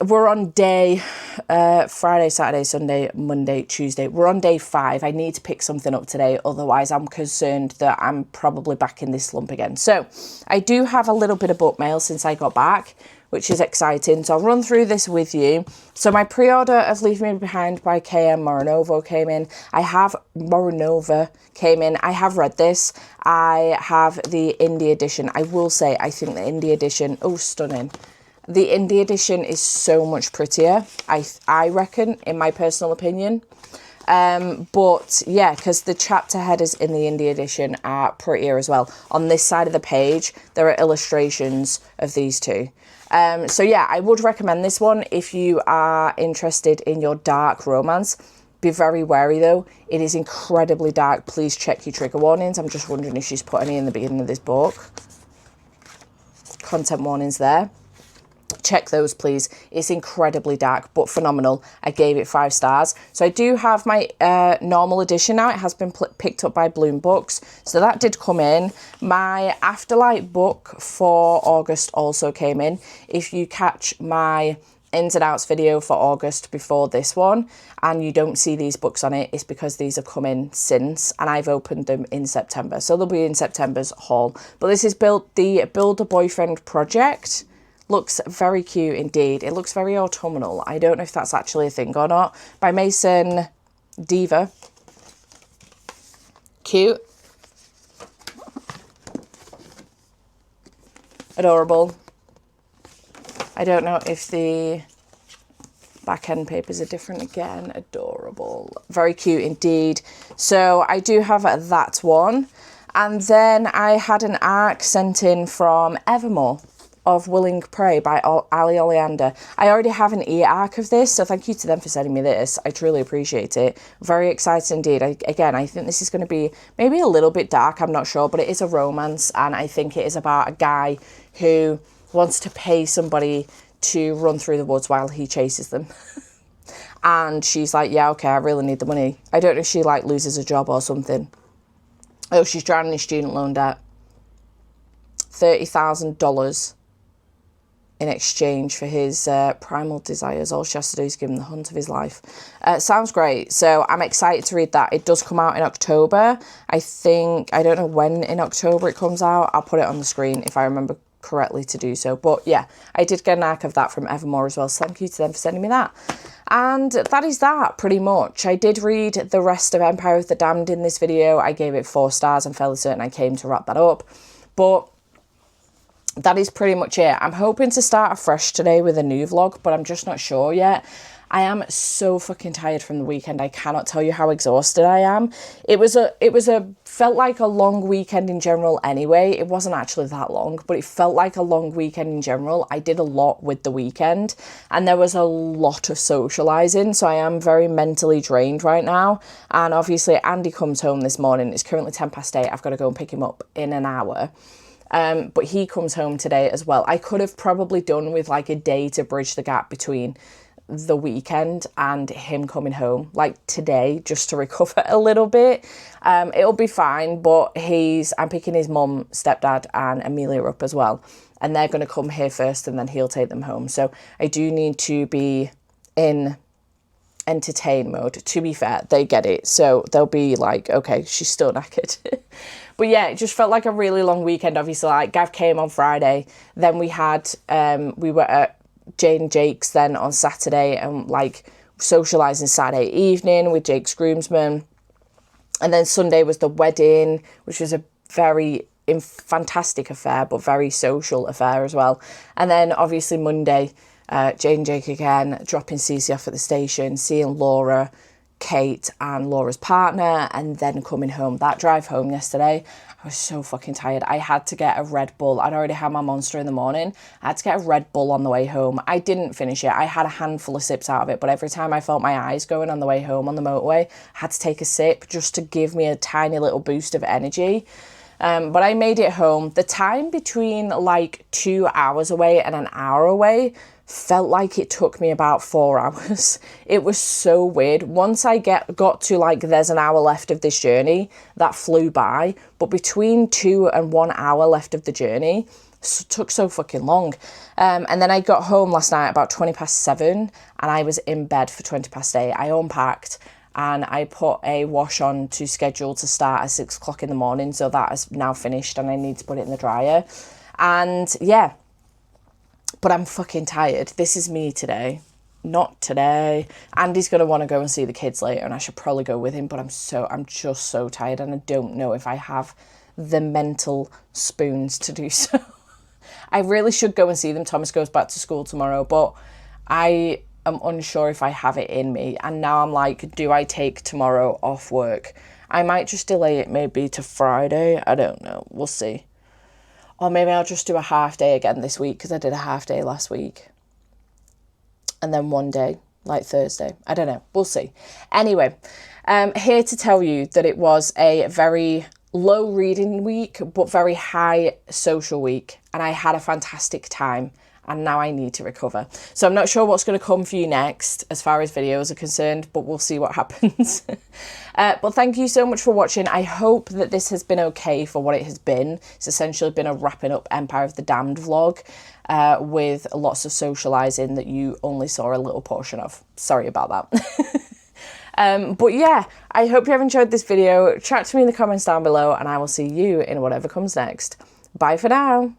we're on day Friday, Saturday, Sunday, Monday, Tuesday. We're on day 5. I need to pick something up today, otherwise I'm concerned that I'm probably back in this slump again. So I do have a little bit of book mail since I got back, which is exciting. So I'll run through this with you. So my pre-order of Leave Me Behind by K.M. Morinovo came in. I have read this. I have the indie edition. I will say, I think the indie edition, oh, stunning. The indie edition is so much prettier, I reckon, in my personal opinion. But yeah, because the chapter headers in the indie edition are prettier as well. On this side of the page, there are illustrations of these two. So yeah, I would recommend this one if you are interested in your dark romance. Be very wary though. It is incredibly dark. Please check your trigger warnings. I'm just wondering if she's put any in the beginning of this book. Content warnings there. Check those, please. It's incredibly dark, but phenomenal. I gave it 5 stars. So I do have my normal edition now. It has been picked up by Bloom Books. So that did come in. My Afterlight book for August also came in. If you catch my ins and outs video for August before this one and you don't see these books on it, it's because these have come in since and I've opened them in September. So they'll be in September's haul. But this is the Build a Boyfriend project. Looks very cute indeed. It looks very autumnal. I don't know if that's actually a thing or not. By Mason Diva. Cute. Adorable. I don't know if the back end papers are different again. Adorable. Very cute indeed. So I do have that one. And then I had an ARC sent in from Evermore of Willing Prey by Ali Oleander. I already have an e-arc of this, so thank you to them for sending me this. I truly appreciate it. Very excited indeed. I think this is going to be maybe a little bit dark, I'm not sure, but it is a romance, and I think it is about a guy who wants to pay somebody to run through the woods while he chases them. And she's like, yeah, okay, I really need the money. I don't know if she like loses a job or something. Oh, she's drowning in student loan debt. $30,000 in exchange for his primal desires. All she has to do is give him the hunt of his life. Sounds great. So I'm excited to read that. It does come out in October. I don't know when in October it comes out. I'll put it on the screen if I remember correctly to do so. But yeah, I did get an arc of that from Evermore as well. So thank you to them for sending me that. And that is that, pretty much. I did read the rest of Empire of the Damned in this video. I gave it 4 stars. I'm fairly certain I came to wrap that up. But that is pretty much it. I'm hoping to start afresh today with a new vlog, but I'm just not sure yet. I am so fucking tired from the weekend. I cannot tell you how exhausted I am. Felt like a long weekend in general anyway. It wasn't actually that long, but it felt like a long weekend in general. I did a lot with the weekend, and there was a lot of socialising, so I am very mentally drained right now. And obviously Andy comes home this morning. It's currently 8:10. I've got to go and pick him up in an hour. But he comes home today as well. I could have probably done with like a day to bridge the gap between the weekend and him coming home, like today, just to recover a little bit. It'll be fine, but I'm picking his mum, stepdad and Amelia up as well, and they're going to come here first and then he'll take them home. So I do need to be in entertain mode. To be fair, they get it, so they'll be like, okay, she's still knackered. But yeah, it just felt like a really long weekend. Obviously, like Gav came on Friday, then we were at Jane and Jake's then on Saturday, and like socialising Saturday evening with Jake's groomsmen, and then Sunday was the wedding, which was a very fantastic affair, but very social affair as well. And then obviously Monday, Jane and Jake again, dropping Cece off at the station, seeing Laura, Kate and Laura's partner, and then coming home. That drive home yesterday, I was so fucking tired. I had to get a Red Bull. I'd already had my Monster in the morning. I had to get a Red Bull on the way home. I didn't finish it. I had a handful of sips out of it, but every time I felt my eyes going on the way home on the motorway, I had to take a sip just to give me a tiny little boost of energy. But I made it home. The time between like 2 hours away and an hour away felt like it took me about 4 hours. It was so weird. Once I got to like, there's an hour left of this journey, that flew by. But between 2 and 1 hour left of the journey, took so fucking long. And then I got home last night about 7:20, and I was in bed for 8:20. I unpacked and I put a wash on to schedule to start at 6 o'clock in the morning. So that is now finished and I need to put it in the dryer. And yeah, but I'm fucking tired. This is me today. Not today. Andy's going to want to go and see the kids later, and I should probably go with him, but I'm just so tired, and I don't know if I have the mental spoons to do so. I really should go and see them. Thomas goes back to school tomorrow, but I am unsure if I have it in me. And now I'm like, do I take tomorrow off work? I might just delay it maybe to Friday. I don't know. We'll see. Or maybe I'll just do a half day again this week, because I did a half day last week. And then one day, like Thursday. I don't know. We'll see. Anyway, here to tell you that it was a very low reading week, but very high social week. And I had a fantastic time. And now I need to recover. So I'm not sure what's going to come for you next as far as videos are concerned, but we'll see what happens. But thank you so much for watching. I hope that this has been okay for what it has been. It's essentially been a wrapping up Empire of the Damned vlog with lots of socialising that you only saw a little portion of. Sorry about that. But yeah, I hope you have enjoyed this video. Chat to me in the comments down below, and I will see you in whatever comes next. Bye for now.